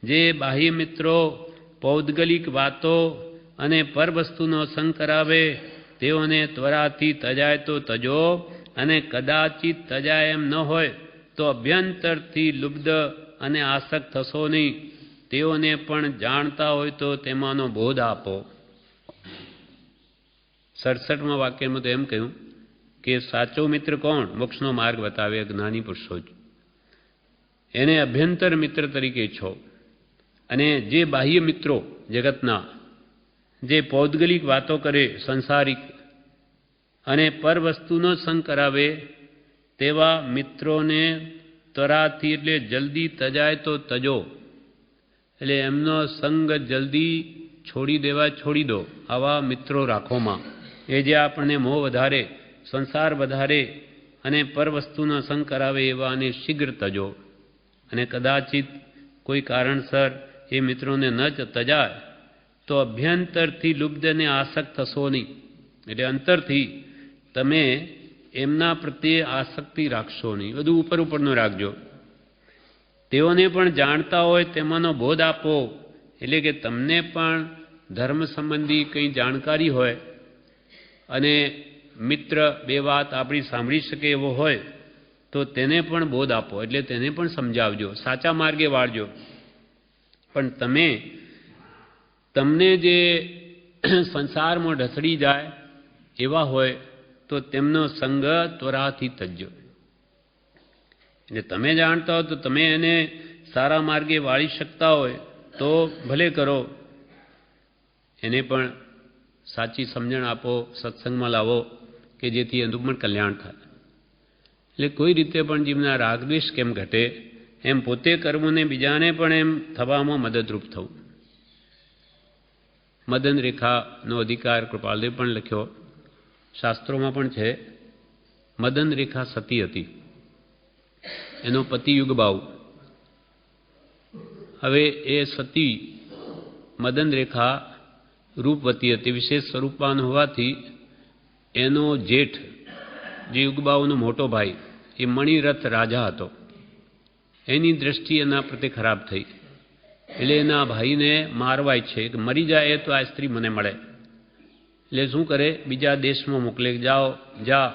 જે બાહ્ય મિત્રો પૌદ્ગલિક વાતો અને પર વસ્તુનો સંગ કરાવે તેઓને ત્વરાથી તજાય તો તજો, અને કદાચિત તજાય એમ ન હોય તો અભ્યંતરથી લુબ્ધ અને આસક્ત થશો નહીં. તેઓને પણ જાણતા હોય તો તેમાંનો બોધ આપો. 67મા વાક્યમાં તો એમ કહ્યું કે સાચો મિત્ર કોણ? મોક્ષનો માર્ગ બતાવે જ્ઞાની પુરુષો જ. એને અભ્યંતર મિત્ર તરીકે છો. અને જે બાહ્ય મિત્રો જગતના, જે પૌદ્ગલિક વાતો કરે, સંસારિક અને પર વસ્તુનો સંગ કરાવે તેવા મિત્રોને ત્વરાથી એટલે જલ્દી તજાય તો તજો. એટલે એમનો સંગ જલ્દી છોડી દેવા છોડી દો. આવા મિત્રો રાખોમાં. એ જે આપણને મોહ વધારે, સંસાર વધારે અને પર વસ્તુનો સંગ કરાવે એવાને શીઘ્ર તજો. અને કદાચિત કોઈ કારણસર એ મિત્રોને ન તજાય તો અભ્યંતરથી લુબ્ધ અને આસક્ત થશો નહીં. એટલે અંતરથી તમે એમના પ્રત્યે આસક્તિ રાખશો નહીં, બધું ઉપર ઉપરનું રાખજો. તેઓને પણ જાણતા હોય તેમાંનો બોધ આપો. એટલે કે તમને પણ ધર્મ સંબંધી કંઈ જાણકારી હોય અને મિત્ર બે વાત આપણી સાંભળી શકે એવો હોય તો તેને પણ બોધ આપો. એટલે તેને પણ સમજાવજો, સાચા માર્ગે વાળજો. પણ તમને જે સંસારમાં ઢસડી જાય એવા હોય તો તેમનો સંગ ત્વરાથી તજજો. એટલે તમે જાણતા હો તો તમે એને સારા માર્ગે વાળી શકતા હોય તો ભલે કરો. એને પણ સાચી સમજણ આપો, સત્સંગમાં લાવો કે જેથી એનું પણ કલ્યાણ થાય. એટલે કોઈ રીતે પણ જીવના રાગદ્વેષ કેમ ઘટે એમ પોતે કરવું ને બીજાને પણ એમ થવામાં મદદરૂપ થવું. મદન રેખાનો અધિકાર કૃપાલદેવ પણ લખ્યો, શાસ્ત્રોમાં પણ છે. મદન રેખા સતી હતી, એનો પતિ યુગબાઉ. હવે એ સતી મદન રેખા રૂપવતી હતી, વિશેષ સ્વરૂપવાન હોવાથી એનો જેઠ જે યુગબાઉનો મોટો ભાઈ એ મણિરથ રાજા હતો. એની દ્રષ્ટિ એના પ્રત્યે ખરાબ થઈ. એટલે એના ભાઈને મારવાય છે કે મરી જાય તો આ સ્ત્રી મને મળે. એટલે શું કરે, બીજા દેશમાં મોકલે, જા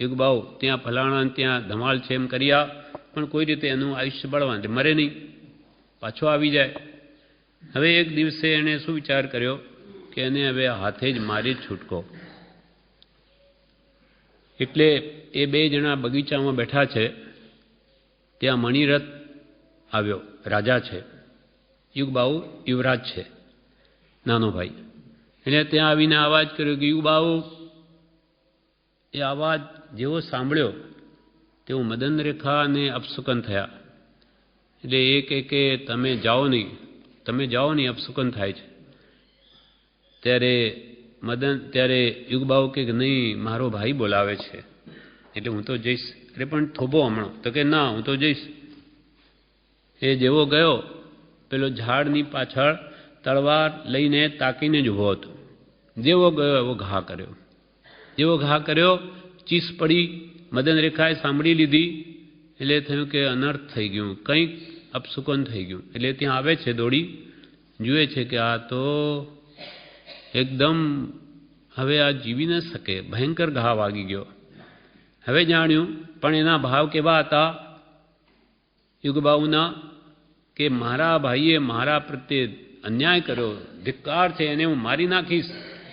યુગબાઉ ત્યાં ફલાણા ત્યાં ધમાલ છે એમ કર્યા, પણ કોઈ રીતે એનું આયુષ્ય બળવાન મરે નહીં, પાછો આવી જાય. હવે એક દિવસે એણે શું વિચાર કર્યો કે એને હવે હાથે જ મારી જ છૂટકો. એટલે એ બે જણા બગીચામાં બેઠા છે, ત્યાં મણિરથ આવ્યો, રાજા છે, યુગબાઉ યુવરાજ છે, નાનો ભાઈ. એટલે ત્યાં આવીને અવાજ કર્યો કે યુગબાઉ. એ અવાજ જેવો સાંભળ્યો તેઓ મદન રેખા અને અપશુકન થયા. એટલે એ કે તમે જાઓ નહીં, અપશુકન થાય છે. ત્યારે યુગબાઉ કે નહીં, મારો ભાઈ બોલાવે છે એટલે હું તો જઈશ. અરે પણ થોભો હમણાં, તો કે ના હું તો જઈશ. એ જેવો ગયો, પેલો ઝાડની પાછળ તલવાર લઈને તાકીને જ ઊભો હતો. જેવો ગયો એવો ઘા કર્યો, ચીસ પડી. મદન રેખાએ સાંભળી લીધી. એટલે થયું કે અનર્થ થઈ ગયું, કંઈક અપશુકન થઈ ગયું. એટલે ત્યાં આવે છે, દોડી જુએ છે કે આ તો એકદમ હવે આ જીવી ન શકે, ભયંકર ઘા વાગી ગયો. હવે જાણ્યું, પણ એના ભાવ કેવા હતા યુગબાઉના કે મારા ભાઈએ મારા પ્રત્યે અન્યાય કર્યો, ધિક્કાર છે, એને હું મારી નાખીશ,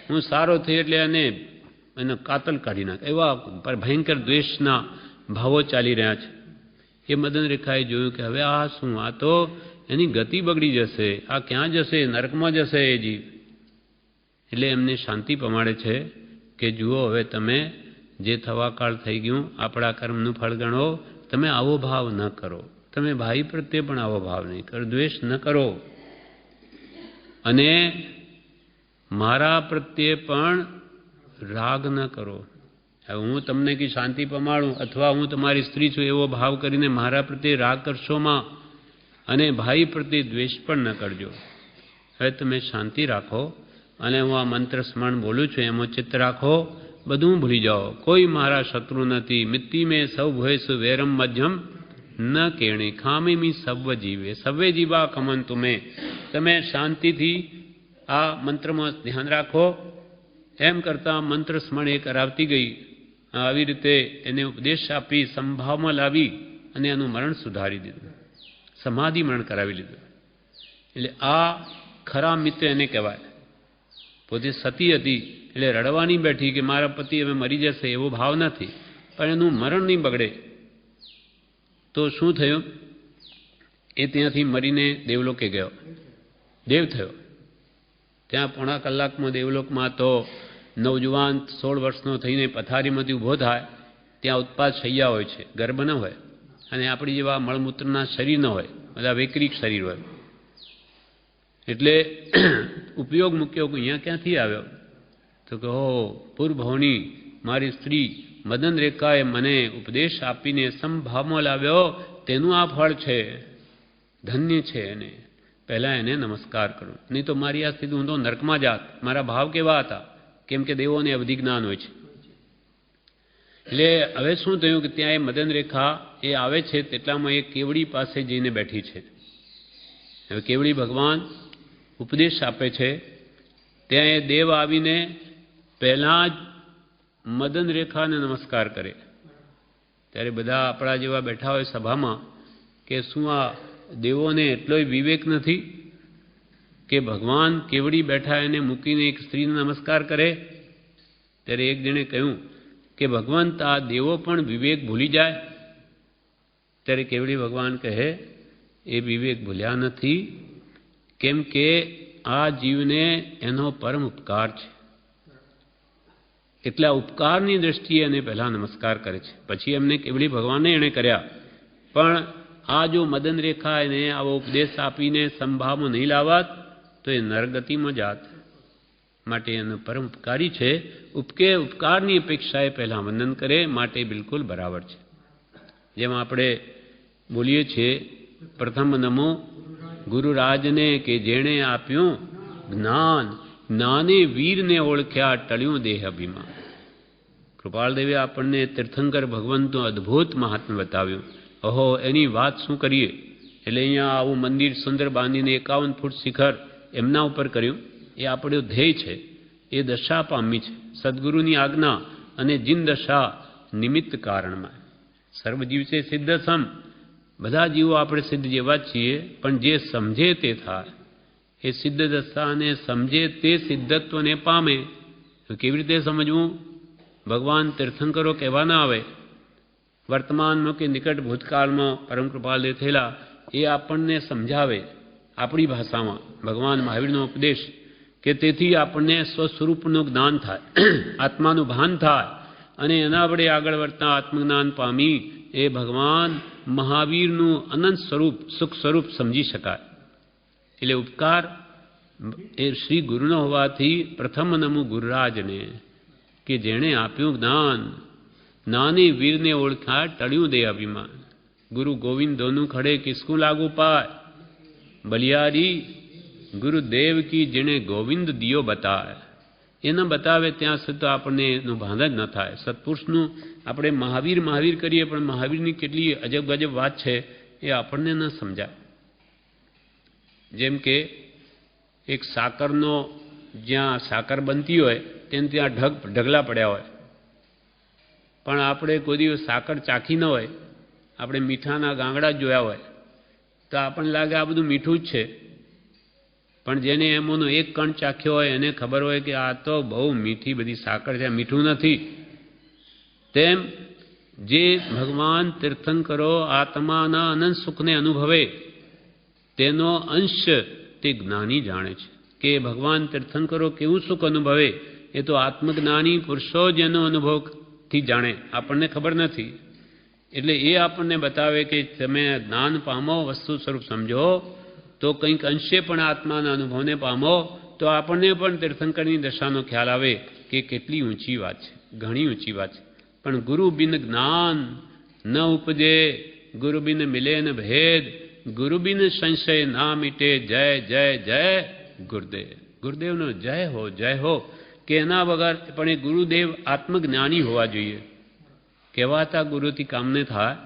હું સારો થઈ એટલે એને કાતલ કાઢી નાખ. એવા ભયંકર દ્વેષના ભાવો ચાલી રહ્યા છે. એ મદન રેખાએ જોયું કે હવે આ શું, આ તો એની ગતિ બગડી જશે, આ ક્યાં જશે, નરકમાં જશે એ જીવ. એટલે એમને શાંતિ પમાડે છે કે જુઓ હવે તમે જે થવાકાળ થઈ ગયું, આપણા કર્મનું ફળ ગણો, તમે આવો ભાવ ન કરો, તમે ભાઈ પ્રત્યે પણ આવો ભાવ નહીં કરો, દ્વેષ ન કરો, અને મારા પ્રત્યે પણ રાગ ન કરો. હવે હું તમને કે શાંતિ પમાડું અથવા હું તમારી સ્ત્રી છું એવો ભાવ કરીને મારા પ્રત્યે રાગ કરશોમાં, અને ભાઈ પ્રત્યે દ્વેષ પણ ન કરજો. હવે તમે શાંતિ રાખો, અને હું આ મંત્ર સ્મરણ બોલું છું એમાં ચિત્ત રાખો, બધું ભૂલી જાઓ. કોઈ મારા શત્રુ નથી. મિત્તી મેં સૌ ભયસુ વેરમ મધ્યમ ન કેણી ખામી મી સવ્વ જીવે સવ્વે જીવા કમન તુમે. તમે શાંતિથી આ મંત્રમાં ધ્યાન રાખો. એમ કરતાં મંત્ર સ્મરણ એ કરાવતી ગઈ. આવી રીતે એને ઉપદેશ આપી, સંભાવમાં લાવી અને એનું મરણ સુધારી દીધું, સમાધિ મરણ કરાવી લીધું. એટલે આ ખરા મિત્ર એને કહેવાય. પોતે સતી હતી એટલે રડવાની બેઠી કે મારા પતિ હવે મરી જશે એવો ભાવ નથી, પણ એનું મરણ નહીં બગડે. તો શું થયું, એ ત્યાંથી મરીને દેવલોકે ગયો, દેવ થયો. ત્યાં પોણા કલાકમાં દેવલોકમાં તો નવજુવાન 16 વર્ષનો થઈને પથારીમાંથી ઊભો થાય, ત્યાં ઉત્પાદ શૈયા હોય છે, ગર્ભ ન હોય, અને આપણી જેવા મળમૂત્રના શરીર ન હોય, બધા વૈકરિક શરીર હોય. એટલે ઉપયોગ મૂક્યો કે અહીંયા ક્યાંથી આવ્યો, તો કે હો પૂર્વભવની મારી સ્ત્રી મદન રેખાએ મને ઉપદેશ આપીને સમભાવમાં લાવ્યો, તેનું આ ફળ છે, ધન્ય છે એને. પહેલાં એને નમસ્કાર કરું, નહીં તો મારી આ સ્થિતિ હું તો નરકમાં જાત. મારા ભાવ કેવા હતા, કેમ કે દેવોને અવધિ જ્ઞાન હોય છે. એટલે હવે શું થયું કે ત્યાં એ મદન રેખા એ આવે છે, તેટલામાં એ કેવડી પાસે જઈને બેઠી છે. હવે કેવડી ભગવાન ઉપદેશ આપે છે. ત્યાં એ દેવ આવીને પહેલાં જ મદન રેખાને નમસ્કાર કરે. ત્યારે બધા આપણા જેવા બેઠા હોય સભામાં કે શું આ દેવોને એટલોય વિવેક નથી કે ભગવાન કેવડી બેઠા એને મૂકીને એક સ્ત્રીને નમસ્કાર કરે. ત્યારે એક જણે કહ્યું કે ભગવંત આ દેવો પણ વિવેક ભૂલી જાય. ત્યારે કેવડી ભગવાન કહે એ વિવેક ભૂલ્યા નથી, કેમ કે આ જીવને એનો પરમ ઉપકાર છે, એટલે આ ઉપકારની દ્રષ્ટિએ એને પહેલાં નમસ્કાર કરે છે. પછી એમને કેવડી ભગવાનને એણે કર્યા. પણ આ જો મદન રેખા એને આવો ઉપદેશ આપીને સંભાવમાં નહીં લાવત તો એ નરગતિમાં જાત. માટે એનો પરમ ઉપકારી છે. ઉપકારની અપેક્ષાએ પહેલાં વંદન કરે, માટે બિલકુલ બરાબર છે. જેમ આપણે બોલીએ છીએ પ્રથમ નમો ગુરુરાજને કે જેણે આપ્યું જ્ઞાન, જ્ઞાને વીરને ઓળખ્યા ટળ્યું દેહ અભિમાન. કૃપાળદેવે આપણને તીર્થંકર ભગવંતનું અદ્ભુત મહાત્મ્ય બતાવ્યું. અહો એની વાત શું કરીએ. એટલે અહીંયા આવું મંદિર સુંદર બાંધીને 51 ફૂટ શિખર એમના ઉપર કર્યું. એ આપણું ધ્યેય છે. એ દશા પામી છે. સદગુરુની આજ્ઞા અને જીન દશા નિમિત્ત કારણમાં. સર્વજીવ છે સિદ્ધ સમ, બધા જીવો આપણે સિદ્ધ જેવા જ છીએ, પણ જે સમજે તે થાય. એ સિદ્ધ દશાને સમજે તે સિદ્ધત્વને પામે. તો કેવી રીતે સમજવું? ભગવાન તીર્થંકરો કહેવાના આવે, વર્તમાનમાં કે નિકટ ભૂતકાળમાં પરમ કૃપાલુ થયેલા, એ આપણને સમજાવે આપણી ભાષામાં ભગવાન મહાવીરનો ઉપદેશ, કે તેથી આપણને સ્વસ્વરૂપનું જ્ઞાન થાય, આત્માનું ભાન થાય, અને એના વડે આગળ વધતા આત્મજ્ઞાન પામી એ ભગવાન મહાવીરનું અનંત સ્વરૂપ, સુખ સ્વરૂપ સમજી શકાય. એટલે ઉપકાર એ શ્રી ગુરુનો હોવાથી પ્રથમ નમું ગુરુરાજને, કે જેણે આપ્યું જ્ઞાન. નાની વીરને ઓળખાય ટળ્યું દે અભિમાન. ગુરુ ગોવિંદોનું ખડે કિસકું લાગુ પાય, બલિયારી ગુરુદેવ કી જેણે ગોવિંદ દિયો બતાય. એ ન બતાવે ત્યાં સુધી તો આપણને એનું ભાન જ ન થાય. સત્પુરુષનું આપણે મહાવીર મહાવીર કરીએ, પણ મહાવીરની કેટલી અજબ ગજબ વાત છે એ આપણને ન સમજાય. જેમ કે એક સાકરનો, જ્યાં સાકર બનતી હોય તેને ત્યાં ઢગલા પડ્યા હોય, પણ આપણે કોઈ દિવસ સાકર ચાખી ન હોય, આપણે મીઠાના ગાંગડા જોયા હોય, તો આપણને લાગે આ બધું મીઠું જ છે. પણ જેને એમાંનો એક કણ ચાખ્યો હોય એને ખબર હોય કે આ તો બહુ મીઠી બધી સાકર છે, મીઠું નથી. તેમ જે ભગવાન તીર્થંકરો આત્માના અનંત સુખને અનુભવે તેનો અંશ તે જ્ઞાની જાણે છે. કે ભગવાન તીર્થંકરો કેવું સુખ અનુભવે એ તો આત્મજ્ઞાની પુરુષો જ એનો અનુભવથી જાણે, આપણને ખબર નથી. એટલે એ આપણને બતાવે કે તમે જ્ઞાન પામો, વસ્તુ સ્વરૂપ સમજો, તો કંઈક અંશે પણ આત્માના અનુભવને પામો, તો આપણને પણ તીર્થંકરની દશાનો ખ્યાલ આવે કે કેટલી ઊંચી વાત છે, ઘણી ઊંચી વાત છે. પણ ગુરુ બિન જ્ઞાન ન ઉપજે, ગુરુ બિન મિલે ન ભેદ, ગુરુ બિન સંશય ના મીટે. જય જય જય ગુરુદેવ. ગુરુદેવનો જય હો, કે એના વગર પણ એ ગુરુદેવ આત્મજ્ઞાની હોવા જોઈએ. કહેવાતા ગુરુથી કામને થાય,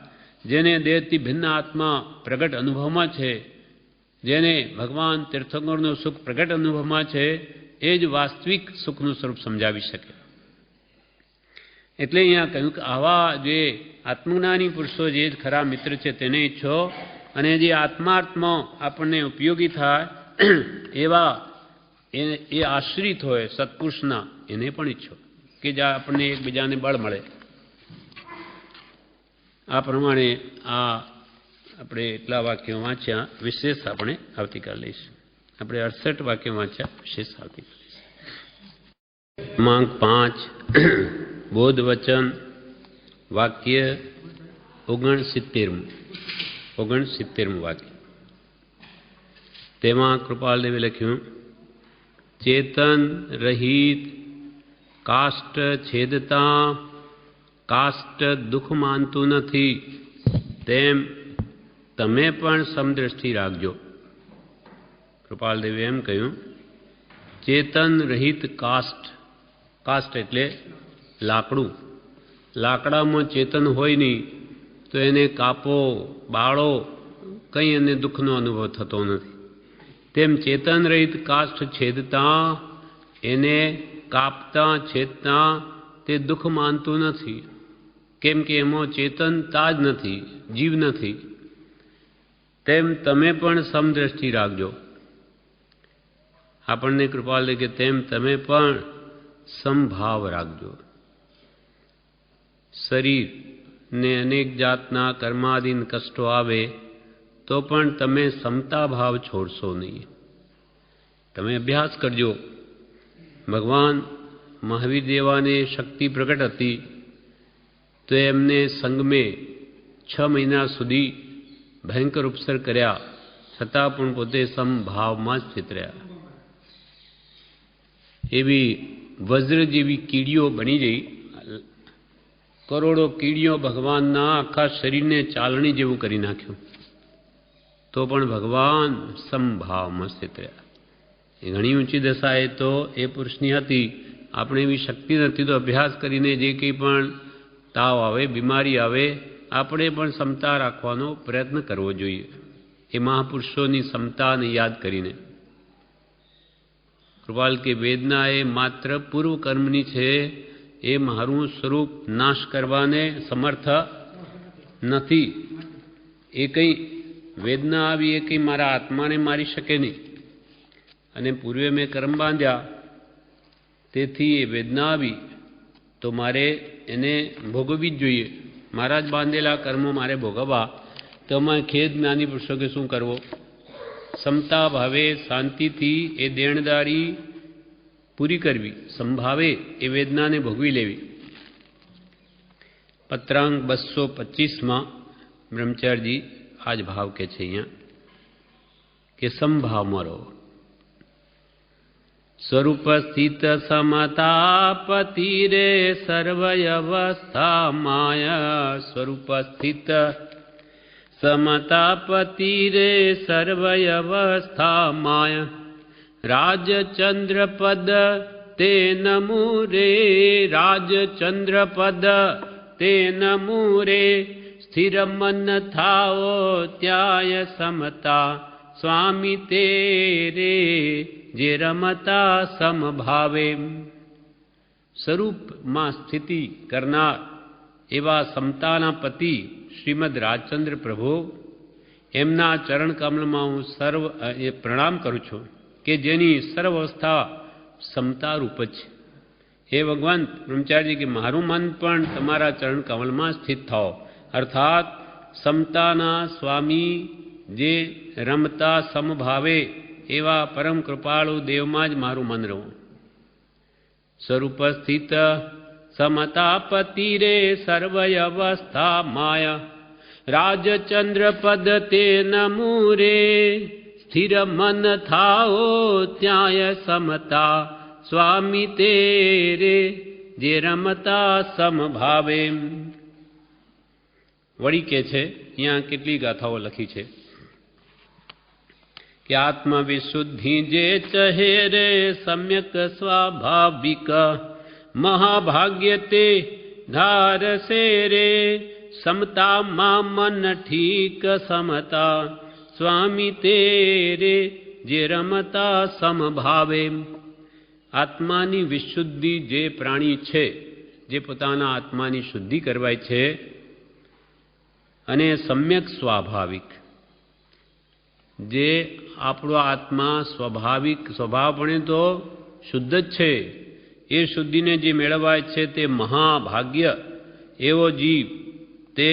જેને દેહથી ભિન્ન આત્મા પ્રગટ અનુભવમાં છે, જેને ભગવાન તીર્થંકરનું સુખ પ્રગટ અનુભવમાં છે, એ જ વાસ્તવિક સુખનું સ્વરૂપ સમજાવી શકે. એટલે અહીંયા કહ્યું કે આવા જે આત્મજ્ઞાની પુરુષો જે ખરા મિત્ર છે તેને ઈચ્છો, અને જે આત્માર્થમાં આપણને ઉપયોગી થાય એવા એ આશ્રિત હોય સત્પુરુષના, એને પણ ઈચ્છો, કે જ્યાં આપણને એકબીજાને બળ મળે. આ પ્રમાણે આ આપણે એટલા વાક્યો વાંચ્યા, વિશેષ આપણે આવતીકાલ લઈશું. આપણે 68 વાક્યો વાંચ્યા, વિશેષ આવતીકાલ લઈશું. ક્રમાંક 5 બોધ વચન વાક્ય 69મું વાક્ય. તેમાં કૃપાલદેવે લખ્યું, ચેતન રહિત કાષ્ટ છેદતા કાષ્ટ દુઃખ માનતું નથી, તેમ તમે પણ સમદ્રષ્ટિ રાખજો. કૃપાલદેવે એમ કહ્યું, ચેતન રહિત કાષ્ટ. કાષ્ટ એટલે લાકડું. લાકડામાં ચેતન હોય નહીં તો એને કાપો, બાળો, કંઈ એને દુઃખનો અનુભવ થતો નથી. તેમ ચેતન રહિત કાષ્ટ છેદતા, એને કાપતા છેદતા તે દુઃખ માનતું નથી. કેમ કે એમાં ચેતનતા જ નથી, જીવ નથી. તેમ તમે પણ સમદ્રષ્ટિ રાખજો. આપણને કૃપાલે કે તેમ તમે પણ સમભાવ રાખજો. શરીરને અનેક જાતના કર્માધીન કષ્ટો આવે તો પણ તમે સમતા ભાવ છોડશો નહીં. તમે અભ્યાસ કરજો. ભગવાન મહાવીર દેવાને શક્તિ પ્રગટ હતી તો એમને સંગમે 6 મહિના સુધી ભયંકર ઉપસર કર્યા, છતાં પણ પોતે સમભાવમાં જ સ્થિત રહ્યા. એવી વજ્ર જેવી કીડીઓ બની ગઈ. કરોડો કીડીઓ ભગવાનના આખા શરીરને ચાલણી જેવું કરી નાખ્યું, તો પણ ભગવાન સમભાવમાં સ્થિત રહ્યા. એ ઘણી ઊંચી દશા એ તો એ પુરુષની હતી. આપણે એવી શક્તિ નથી, તો અભ્યાસ કરીને જે કંઈ પણ તાવ આવે, બીમારી આવે, આપણે પણ સમતા રાખવાનો પ્રયત્ન કરવો જોઈએ, એ મહાપુરુષોની સમતાને યાદ કરીને. કૃપાલ કે વેદના એ માત્ર પૂર્વ કર્મની છે, એ મારું સ્વરૂપ નાશ કરવાને સમર્થ નથી. એ કંઈ વેદના આવી એ કંઈ મારા આત્માને મારી શકે નહીં. અને પૂર્વે મેં કર્મ બાંધ્યા, તેથી એ વેદના આવી તો મારે એને ભોગવવી જ જોઈએ. મારા જ બાંધેલા કર્મો મારે ભોગવવા, તો અમારે ખેદ જ્ઞાની પુરુષો કે શું કરવો? સમતા ભાવે શાંતિથી એ દેણદારી પૂરી કરવી, સંભાવે એ વેદનાને ભોગવી લેવી. પત્રાંક 225માં બ્રહ્મચારીજી આ જ ભાવ કે છે અહીંયા કે સંભાવમાં રહો. સ્વરૂપ સ્થિત સમતાપતિ રે સર્વયવસ્થા માયા. સ્વરૂપ સ્થિત સમતાપતિ રે સર્વયવસ્થા માયા. રાજચંદ્રપદ તે નમુરે. રાજચંદ્રપદ તે નમુરે. સ્થિર મન થાઓ ત્યાય સમતા. સ્વામી તેરે જે રમતા સમભાવે. સ્વરૂપમાં સ્થિતિ કરનાર એવા સમતાના પતિ શ્રીમદ રાજચંદ્ર પ્રભુ, એમના ચરણ કમલમાં હું પ્રણામ કરું છું કે જેની સર્વ અવસ્થા સમતા રૂપ જ છે. હે ભગવાન બ્રહ્મચારીજી કે મારું મન પણ તમારા ચરણ કમલમાં સ્થિત થાઓ. અર્થાત સમતાના સ્વામી જે રમતા સમભાવે એવા પરમ કૃપાળુ દેવમાં જ મારું મન રહું. સ્વરૂપ સ્થિત સમતાપતિ રે સર્વયવસ્થા માયા. રાજચંદ્ર પદ તે નમુરે. સ્થિર મન થાઓ ત્યાય સમતા. સ્વામી તેરે જે રમતા સમભાવે. વળી કે છે અહીંયા કેટલી ગાથાઓ લખી છે કે આત્મવિશુદ્ધિ જે ચહે રે સમ્યક સ્વાભાવિક. મહાભાગ્ય તે ધારસે રે સમતા માં મન ઠીક સમતા. સ્વામી તેરે જે રમતા સમભાવે. આત્માની વિશુદ્ધિ જે પ્રાણી છે, જે પોતાના આત્માની શુદ્ધિ કરવાય છે, અને સમ્યક સ્વાભાવિક જે આપણો આત્મા સ્વાભાવિક સ્વભાવપણે તો શુદ્ધ જ છે, એ શુદ્ધિને જે મેળવાય છે તે મહાભાગ્ય એવો જીવ તે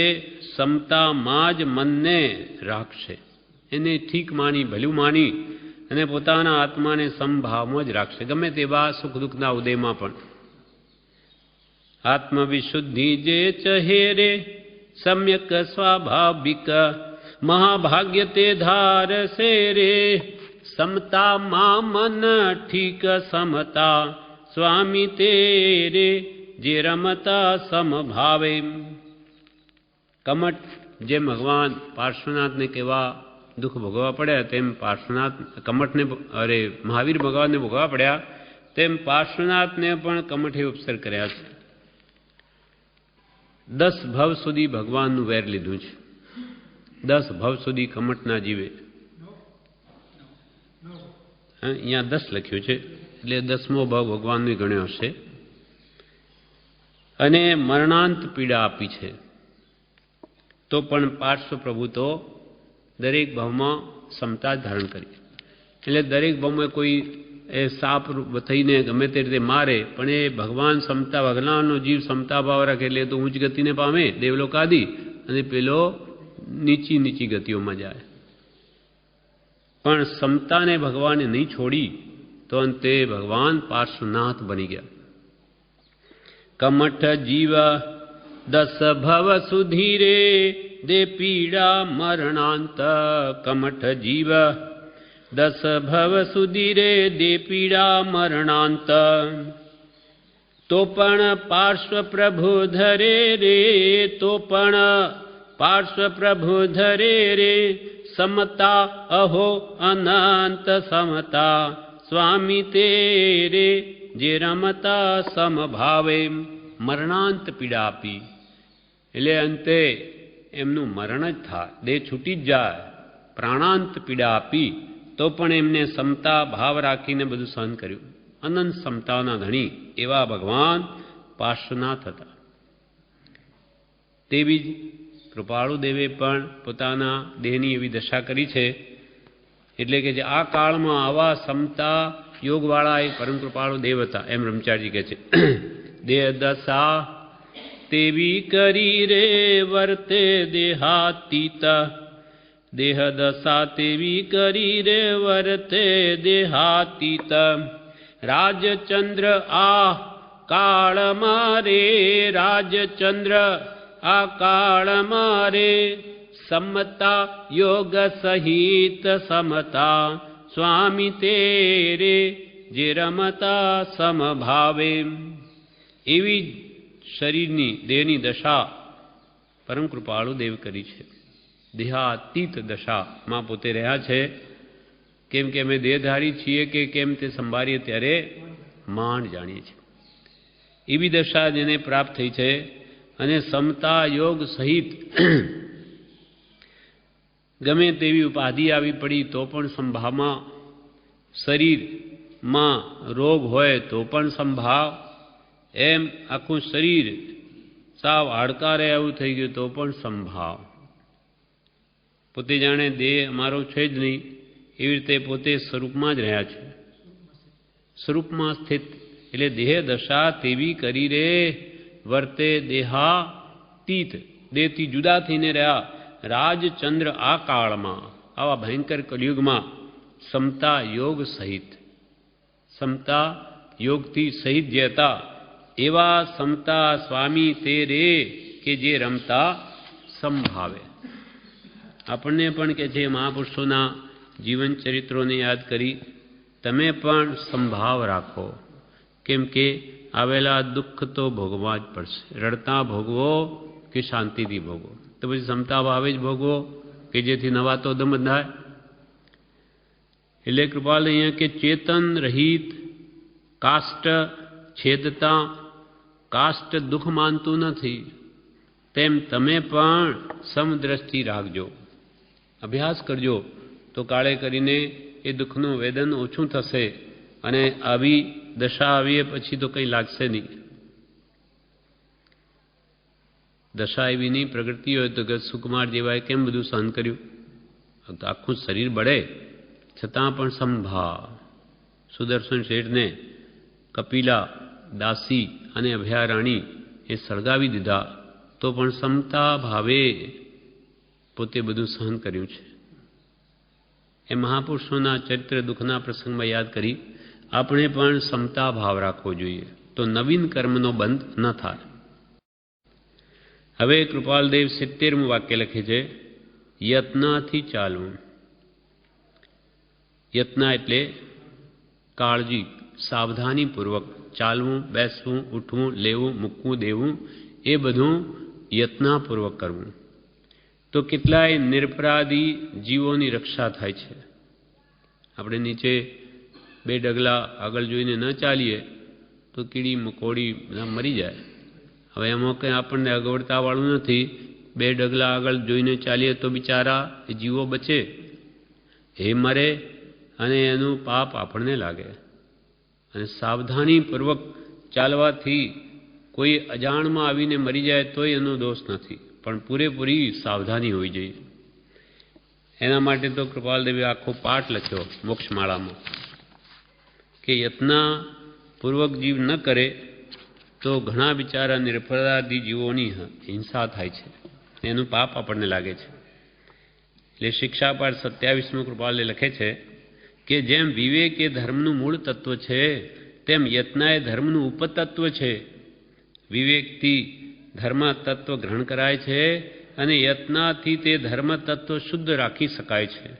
સમતામાં જ મનને રાખશે. એને ઠીક માની, ભલું માની અને પોતાના આત્માને સમભાવમાં જ રાખશે, ગમે તેવા સુખ દુઃખના ઉદયમાં પણ. આત્મવિશુદ્ધિ જે ચહે રે સમ્યક સ્વાભાવિક. મહાભાગ્ય તે ધારસે રે સમતા માં મન ઠીક સમતા. સ્વામી તેરે જે રમતા સમભાવે. કમઠ જેમ ભગવાન પાર્શ્વનાથને કેવા દુઃખ ભોગવવા પડ્યા તેમ પાર્શ્વનાથ કમઠને મહાવીર ભગવાનને ભોગવવા પડ્યા તેમ પાર્શ્વનાથને પણ કમઠે ઉપસર કર્યા છે. 10 ભવ સુધી ભગવાનનું વેર લીધું છે. 10 ભવ સુધી કમઠના જીવે. અહીંયા 10 લખ્યું છે એટલે 10મો ભાવ ભગવાનને ગણ્યો હશે. અને મરણાંત પીડા આપી છે તો પણ પાર્શ્વ પ્રભુ તો દરેક ભાવમાં સમતા ધારણ કરી. એટલે દરેક ભાવમાં કોઈ એ સાપ થઈને ગમે તે રીતે મારે, પણ એ ભગવાન સમતા, ભગવાનનો જીવ સમતા ભાવ રાખે એટલે તો ઊંચ ગતિને પામે દેવલોક આદિ, અને પેલો નીચી નીચી ગતિઓમાં જાય. પણ સમતાને ભગવાને નહીં છોડી તો અંતે ભગવાન પાર્શ્વનાથ બની ગયા. કમઠ જીવ 10 ભવ સુધી રે દે પીડા મરણાંત. કમઠ જીવ 10 ભવ સુધી રે દે પીડા મરણાંત. તો પણ પાર્શ્વ પ્રભુ ધરે રે. તો પણ પાર્શ્વ પ્રભુ ધરે રે સમતા અહો અનંત સમતા. સ્વામી તેરે જે રમતા સમભાવે. મરણાંત પીડા આપી એટલે અંતે એમનું મરણ જ થાય, દેહ છૂટી જ જાય. પ્રાણાંત પીડા આપી તો પણ એમને સમતા ભાવ રાખીને બધું સહન કર્યું. અનંત સમતાના ધણી એવા ભગવાન પાશ ના થતા. તેવી જ કૃપાળુ દેવે પણ પોતાના દેહની એવી દશા કરી છે, એટલે કે જે આ કાળમાં આવા સમતા યોગવાળા એ પરમ કૃપાળુ દેવ હતા, એમ બ્રહ્મચારીજી કહે છે. દેહ દશા તેવી કરી રે વર્તે દેહાતીત, દેહ દશા તેવી કરી રે વર્તે દેહાતીત, રાજચંદ્ર આ કાળ મારે, રાજચંદ્ર આ કાળ મારે, સમતા યોગ સહિત સમતા સ્વામી તેરે, જે રમતા સમભાવે. એવી શરીરની દેહની દશા પરમ કૃપાળુ દેવ કરી છે. દેહાતીત દશામાં પોતે રહ્યા છે. કેમ કે અમે દેહધારી છીએ કે કેમ તે સંભાળીએ ત્યારે માંડ જાણીએ છીએ. એવી દશા જેને પ્રાપ્ત થઈ છે અને સમતા યોગ સહિત ગમે તેવી ઉપાધિ આવી પડી તો પણ સંભાવમાં, શરીરમાં રોગ હોય તો પણ સંભાવ, એમ આખું શરીર સાવ હાડકારે આવું થઈ ગયું તો પણ સંભાવ. પોતે જાણે દેહ અમારો છે જ નહીં એવી રીતે પોતે સ્વરૂપમાં જ રહ્યા છે, સ્વરૂપમાં સ્થિત. એટલે દેહ દશા તેવી કરી રે વર્તે દેહાતીત, દેહથી જુદા થઈને રહ્યા રાજચંદ્ર આ કાળમાં, આવા ભયંકર કલયુગમાં સમતા યોગ સહિત, સમતા યોગથી સહિત જે હતા એવા સમતા સ્વામી તે રે, કે જે રમતા સંભાવે. આપણને પણ કે છે મહાપુરુષોના જીવન ચરિત્રોને યાદ કરી તમે પણ સંભાવ રાખો. કેમ કે આવેલા દુઃખ તો ભોગવવા જ પડશે. રડતા ભોગવો કે શાંતિથી ભોગવો? તો પછી સમતા ભાવે જ ભોગવો કે જેથી નવા તો દમ થાય. એટલે કૃપાલ અહીંયા કે ચેતન રહિત, કાષ્ટ છેદતા, કાષ્ટ દુઃખ માનતું નથી, તેમ તમે પણ સમદ્રષ્ટિ રાખજો, અભ્યાસ કરજો તો કાળે કરીને એ દુઃખનું વેદન ઓછું થશે અને આવી દશા આવીએ પછી તો કંઈ લાગશે નહીં. દશા એવી નહીં પ્રગતિ હોય તો કે સુકુમાર જેવાએ કેમ બધું સહન કર્યું? તો આખું શરીર બળે છતાં પણ સંભાવ. સુદર્શન શેઠને કપિલા, દાસી અને અભયારાણી એ સળગાવી દીધા તો પણ સમતા ભાવે પોતે બધું સહન કર્યું છે. એ મહાપુરુષોના ચરિત્ર દુઃખના પ્રસંગમાં યાદ કરી આપણે પણ સમતા ભાવ રાખવો જોઈએ, તો નવીન કર્મનો બંધ ન થાય. હવે કૃપાલદેવ 70મું વાક્ય લખે છે, યત્નથી ચાલવું. યત્ન એટલે કાળજી, સાવધાનીપૂર્વક ચાલવું, બેસવું, ઉઠવું, લેવું, મૂકવું, દેવું, એ બધું યત્નપૂર્વક કરવું. તો કેટલાય નિરપરાધી જીવોની રક્ષા થાય છે. આપણે નીચે 2 ડગલા આગળ જોઈને ન ચાલીએ તો કીડી મકોડી બધા મરી જાય. હવે એમાં કંઈ આપણને અગવડતાવાળું નથી. 2 ડગલા આગળ જોઈને ચાલીએ તો બિચારા એ જીવો બચે, એ મરે અને એનું પાપ આપણને લાગે. અને સાવધાનીપૂર્વક ચાલવાથી કોઈ અજાણમાં આવીને મરી જાય તોય એનો દોષ નથી, પણ પૂરેપૂરી સાવધાની હોવી જોઈએ. એના માટે તો કૃપાલદેવે આખો પાઠ લખ્યો મોક્ષમાળામાં કે યત્નપૂર્વક જીવ ન કરે તો ઘણા બિચારા નિરપરાધી જીવોની હિંસા થાય છે, એનું પાપ આપણને લાગે છે. એટલે શિક્ષાપાઠ 27મું કૃપાલે લખે છે કે જેમ વિવેક એ ધર્મનું મૂળ તત્વ છે તેમ યત્ન એ ધર્મનું ઉપતત્વ છે. વિવેકથી ધર્મ તત્વ ગ્રહણ કરાય છે અને યત્નથી તે ધર્મ તત્વ શુદ્ધ રાખી શકાય છે,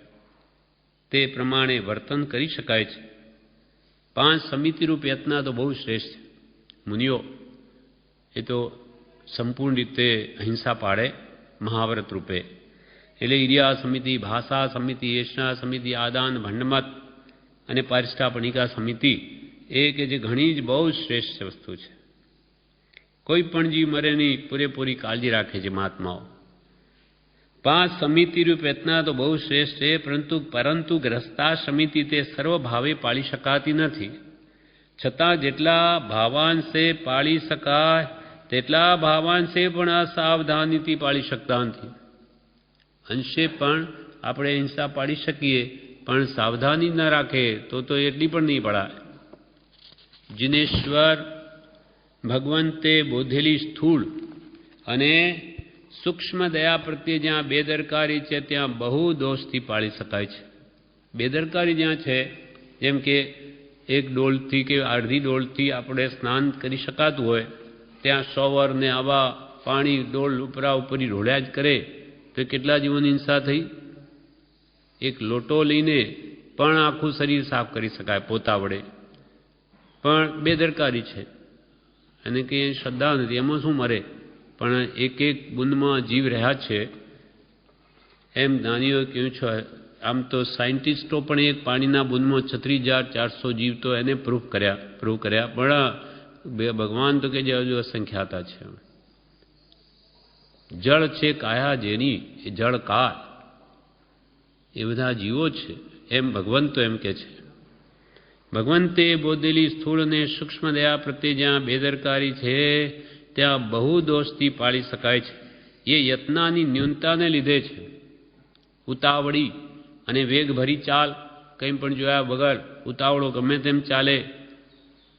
તે પ્રમાણે વર્તન કરી શકાય છે. 5 સમિતિરૂપ યત્ન તો બહુ શ્રેષ્ઠ છે. મુનિઓ એ તો સંપૂર્ણ રીતે અહિંસા પાડે મહાવ્રત રૂપે. એટલે ઇરિયા સમિતિ, ભાષા સમિતિ, એષણા સમિતિ, આદાન ભંડમત અને પારિષ્ઠાપણિકા સમિતિ, એ કે જે ઘણી જ બહુ શ્રેષ્ઠ વસ્તુ છે. કોઈ પણ જીવ મરે નહીં, પૂરેપૂરી કાળજી રાખે છે મહાત્માઓ. 5 સમિતિરૂપ યત્ન તો બહુ શ્રેષ્ઠ છે, પરંતુ ગ્રસ્તા સમિતિ તે સર્વભાવે પાળી શકાતી નથી. છતાં જેટલા ભાવાંશે પાળી શકાય તેટલા ભાવાંશે પણ અસાવધાનીથી પાળી શકતા નથી. અંશે પણ આપણે હિંસા પાડી શકીએ, પણ સાવધાની ન રાખે તો એટલી પણ નહીં પડાય. જિનેશ્વર ભગવંતે બોધેલી સ્થૂળ અને સૂક્ષ્મ દયા પ્રત્યે જ્યાં બેદરકારી છે ત્યાં બહુ દોષથી પાળી શકાય છે. બેદરકારી જ્યાં છે, જેમ કે એક ડોલથી કે અડધી ડોલથી આપણે સ્નાન કરી શકાતું હોય, ત્યાં શોવર ને આવા પાણી ડોલ ઉપરા ઉપરી ઢોળ્યા જ કરે તો કેટલા જીવોની હિંસા થઈ. એક લોટો લઈને પણ આખું શરીર સાફ કરી શકાય પોતા વડે, પણ બેદરકારી છે અને કંઈ શ્રદ્ધા નથી. એમાં શું મરે? પણ એક એક બુંદમાં જીવ રહ્યા છે એમ જ્ઞાનીઓએ કહ્યું છે. આમ તો સાયન્ટિસ્ટો પણ એક પાણીના બુંદમાં 36,400 જીવ તો એને પ્રૂફ કર્યા, પણ ભગવાન તો કે જે હજુ અસંખ્યાતા છે. જળ છે કાયા જેની, એ જળકાર, એ બધા જીવો છે એમ ભગવંત તો એમ કે છે. ભગવંતે બોધેલી સ્થૂળ અને સૂક્ષ્મ દયા પ્રત્યે જ્યાં બેદરકારી છે ત્યાં બહુ દોષથી પાળી શકાય છે. એ યત્નાની ન્યૂનતાને લીધે છે. ઉતાવળી અને વેગભરી ચાલ, કંઈ પણ જોયા વગર ઉતાવળો ગમે તેમ ચાલે.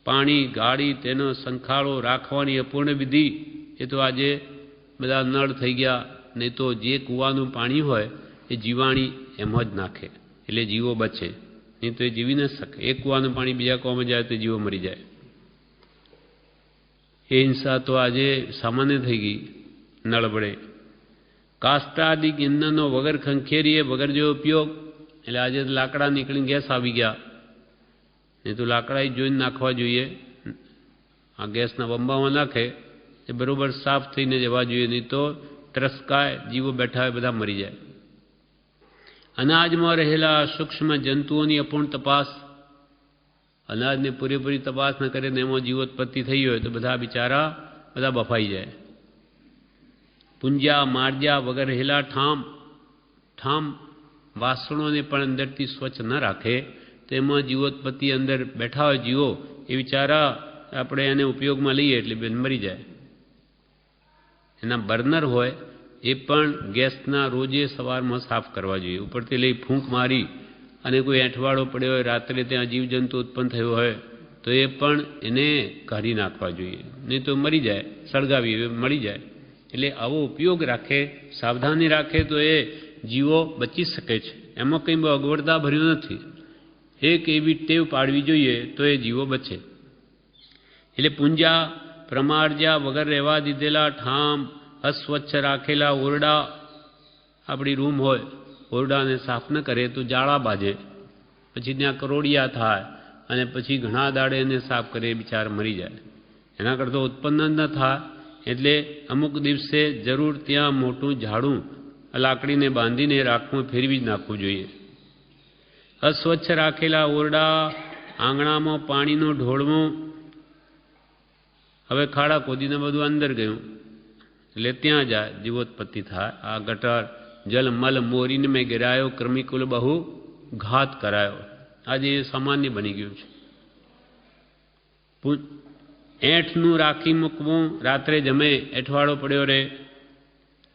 પાણી ગાળી તેનો સંખાળો રાખવાની અપૂર્ણ વિધિ, એ તો આજે બધા નળ થઈ ગયા. નહીં તો જે કૂવાનું પાણી હોય એ જીવાણી એમ જ નાખે એટલે જીવો બચે, નહીં તો એ જીવી ન શકે. એક કૂવાનું પાણી બીજા કૂવામાં જાય તો જીવો મરી જાય. એ હિંસા તો આજે સામાન્ય થઈ ગઈ નળ વડે. કાષ્ટાદિક ઇંધણનો વગર ખંખેરીએ વગર જેવો ઉપયોગ, એટલે આજે લાકડા નીકળીને ગેસ આવી ગયા. નહીં તો લાકડા જોઈને નાખવા જોઈએ. આ ગેસના બંબામાં નાખે એ બરાબર સાફ થઈને જવા જોઈએ, નહીં તો ત્રસકાય, જીવો બેઠા હોય બધા મરી જાય. અનાજમાં રહેલા સૂક્ષ્મ જંતુઓની અપૂર્ણ તપાસ, અનાજને પૂરેપૂરી તપાસ ન કરે ને એમાં જીવોત્પત્તિ થઈ હોય તો બધા બિચારા બધા બફાઈ જાય. પૂંજા મારજા વગર રહેલા ઠામ વાસણોને પણ અંદરથી સ્વચ્છ ન રાખે તો એમાં જીવોત્પત્તિ અંદર બેઠા હોય જીવો, એ બિચારા આપણે એને ઉપયોગમાં લઈએ એટલે મરી જાય. એના બર્નર હોય એ પણ ગેસના રોજે સવારમાં સાફ કરવા જોઈએ. ઉપરથી લઈ ફૂંક મારી અને કોઈ એંઠવાડો પડ્યો હોય, રાત્રે ત્યાં જીવજંતુ ઉત્પન્ન થયો હોય તો એ પણ એને કાઢી નાખવા જોઈએ, નહીં તો મરી જાય. સળગાવી મળી જાય. એટલે આવો ઉપયોગ રાખે, સાવધાની રાખે તો એ જીવો બચી શકે છે. એમાં કંઈ બહુ અગવડતા ભર્યું નથી. એક એવી ટેવ પાડવી જોઈએ તો એ જીવો બચે. એટલે પૂંજા પ્રમારજા વગર રહેવા દીધેલા ઠામ, અસ્વચ્છ રાખેલા ઓરડા, આપણી રૂમ હોય ઓરડાને સાફ ન કરે તો જાળા બાજે, પછી ત્યાં કરોડિયા થાય અને પછી ઘણા દાડે એને સાફ કરે, બિચારા મરી જાય. એના કરતાં ઉત્પન્ન ન થાય એટલે અમુક દિવસે જરૂર ત્યાં મોટું ઝાડું લાકડીને બાંધીને રાખવું, ફેરવી જ નાખવું જોઈએ. અસ્વચ્છ રાખેલા ઓરડા, આંગણામાં પાણીનો ઢોળવો, હવે ખાડા ખોદીને બધું અંદર ગયું એટલે ત્યાં જાય જીવોત્પત્તિ થાય. આ ગટર જલ મલ મોરીને મેં ગિરાયો, ક્રમિકુલ બહુ ઘાત કરાયો, આજે એ સામાન્ય બની ગયું છે. એંઠનું રાખી મૂકવું, રાત્રે જમે એઠવાડો પડ્યો રહે,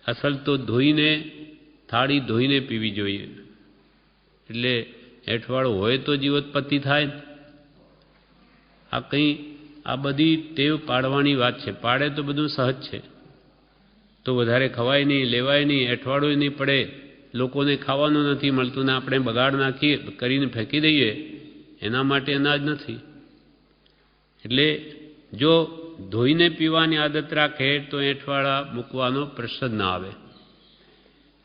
અસલ તો ધોઈને થાળી ધોઈને પીવી જોઈએ. એટલે એઠવાડો હોય તો જીવોત્પત્તિ થાય. આ બધી ટેવ પાડવાની વાત છે. પાડે તો બધું સહજ છે, તો વધારે ખવાય નહીં, લેવાય નહીં, એઠવાડો નહીં પડે, લોકોને ખાવાનું નથી મળતું ને આપણે બગાડ નાખીએ કરીને ફેંકી દઈએ, એના માટે અનાજ નથી. એટલે જો ધોઈને પીવાની આદત રાખે તો એંઠવાળા મૂકવાનો પ્રશ્ન ના આવે.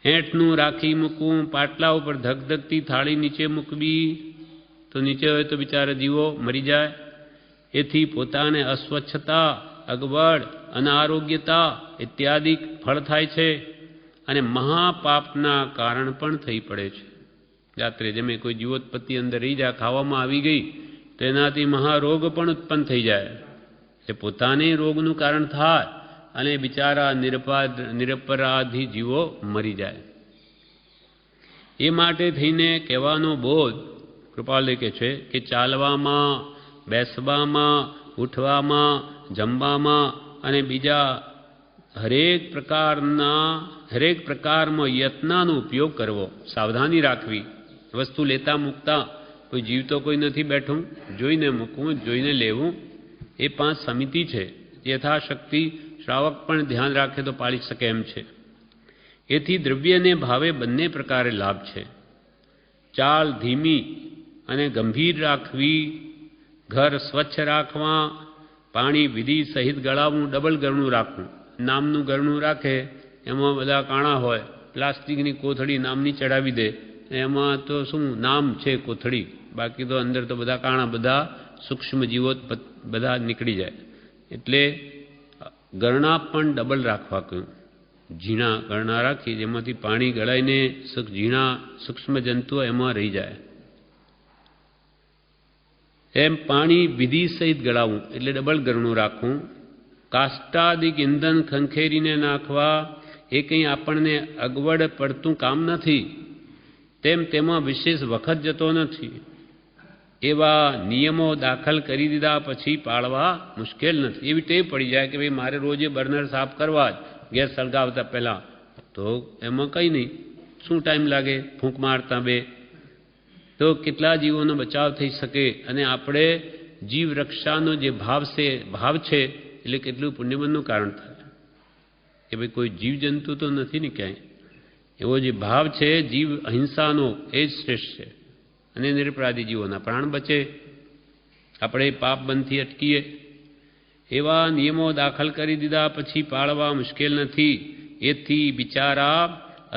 એંઠનું રાખી મૂકવું, પાટલા ઉપર ધગધગતી થાળી નીચે મૂકવી, તો નીચે હોય તો બિચારા જીવો મરી જાય. એથી પોતાને અસ્વચ્છતા, અગવડ, અનારોગ્યતા ઇત્યાદિ ફળ થાય છે અને મહાપાપના કારણ પણ થઈ પડે છે. રાત્રે જમે કોઈ જીવોત્પત્તિ અંદર રહી જાય, ખાવામાં આવી ગઈ તો એનાથી મહારોગ પણ ઉત્પન્ન થઈ જાય. એ પોતાને રોગનું કારણ થાય અને બિચારા નિરપરાધી જીવો મરી જાય. એ માટે થઈને કહેવાનો બોધ કૃપાલય કહે છે કે ચાલવામાં બેસવામાં, ઉઠવામાં, જમવામાં અને બીજા હરેક પ્રકારમાં યત્નનો ઉપયોગ કરવો, સાવધાની રાખવી. વસ્તુ લેતા મૂકતા કોઈ જીવતો કોઈ નથી બેઠું, જોઈને મૂકવું, જોઈને લેવું. એ 5 સમિતિ છે. યથાશક્તિ શ્રાવક પણ ધ્યાન રાખે તો પાળી શકે એમ છે. એથી દ્રવ્યને ભાવે બંને પ્રકારે લાભ છે. ચાલ ધીમી અને ગંભીર રાખવી, ઘર સ્વચ્છ રાખવા, પાણી વિધિ સહિત ગળાવવું, ડબલ ગરણું રાખવું. નામનું ગરણું રાખે એમાં બધા કાણા હોય, પ્લાસ્ટિકની કોથળી નામની ચડાવી દે, એમાં તો શું નામ છે કોથળી, બાકી તો અંદર તો બધા કાણા, બધા સૂક્ષ્મ જીવો બધા નીકળી જાય. એટલે ગરણા પણ ડબલ રાખવા કહ્યું. ઝીણા ગરણા રાખી જેમાંથી પાણી ગળાઈને ઝીણા સૂક્ષ્મ જંતુઓ એમાં રહી જાય. એમ પાણી વિધિ સહિત ગળાવવું એટલે ડબલ ગરણું રાખવું. કાષ્ટાદિક ઇંધન ખંખેરીને નાખવા એ કંઈ આપણને અગવડ પડતું કામ નથી, તેમાં વિશેષ વખત જતો નથી. એવા નિયમો દાખલ કરી દીધા પછી પાળવા મુશ્કેલ નથી. એવી ટેવ પડી જાય કે ભાઈ મારે રોજે બર્નર સાફ કરવા જ ગેસ સળગાવતા પહેલાં, તો એમાં કંઈ નહીં, શું ટાઈમ લાગે ફૂંક મારતા બે, તો કેટલા જીવોનો બચાવ થઈ શકે. અને આપણે જીવ રક્ષાનો જે ભાવ છે એટલે કેટલું પુણ્યબંધનું કારણ થાય કે ભાઈ કોઈ જીવજંતુ તો નથી ને ક્યાંય. એવો જે ભાવ છે જીવ અહિંસાનો એ જ શ્રેષ્ઠ છે. અને નિરપરાધી જીવોના પ્રાણ બચે, આપણે પાપ બંધથી અટકીએ. એવા નિયમો દાખલ કરી દીધા પછી પાળવા મુશ્કેલ નથી. એથી બિચારા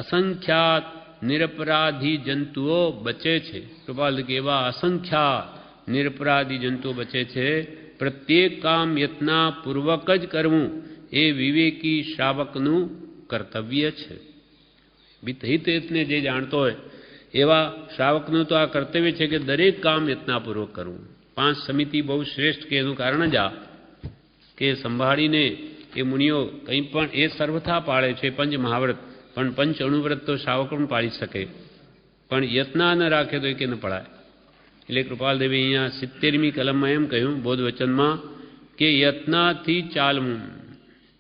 અસંખ્યાત નિરપરાધી જંતુઓ બચે છે. કૃપાલ કે એવા અસંખ્યાત નિરપરાધી જંતુઓ બચે છે. પ્રત્યેક કામ યત્નપૂર્વક જ કરવું એ વિવેકી શ્રાવકનું કર્તવ્ય છે. હિતને જે જાણતો હોય એવા શ્રાવકનું તો આ કર્તવ્ય છે કે દરેક કામ યત્નપૂર્વક કરવું. 5 સમિતિ બહુ શ્રેષ્ઠ કે એનું કારણ જ આ કે સંભાળીને એ મુનિઓ કંઈ પણ એ સર્વથા પાળે છે. પંચ મહાવ્રત, પણ પંચ અણુવ્રત તો શ્રાવક પણ પાળી શકે, પણ યત્ન ન રાખે તો એ કે ન પડાય. એટલે કૃપાલદેવે અહીંયા 70મી કલમમાં એમ કહ્યું બોધવચનમાં કે યત્નથી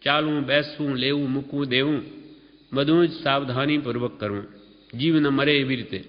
ચાલવું, બેસવું, લેવું, મૂકવું, દેવું બધું જ સાવધાનીપૂર્વક કરવું, જીવ ન મરે એવી રીતે.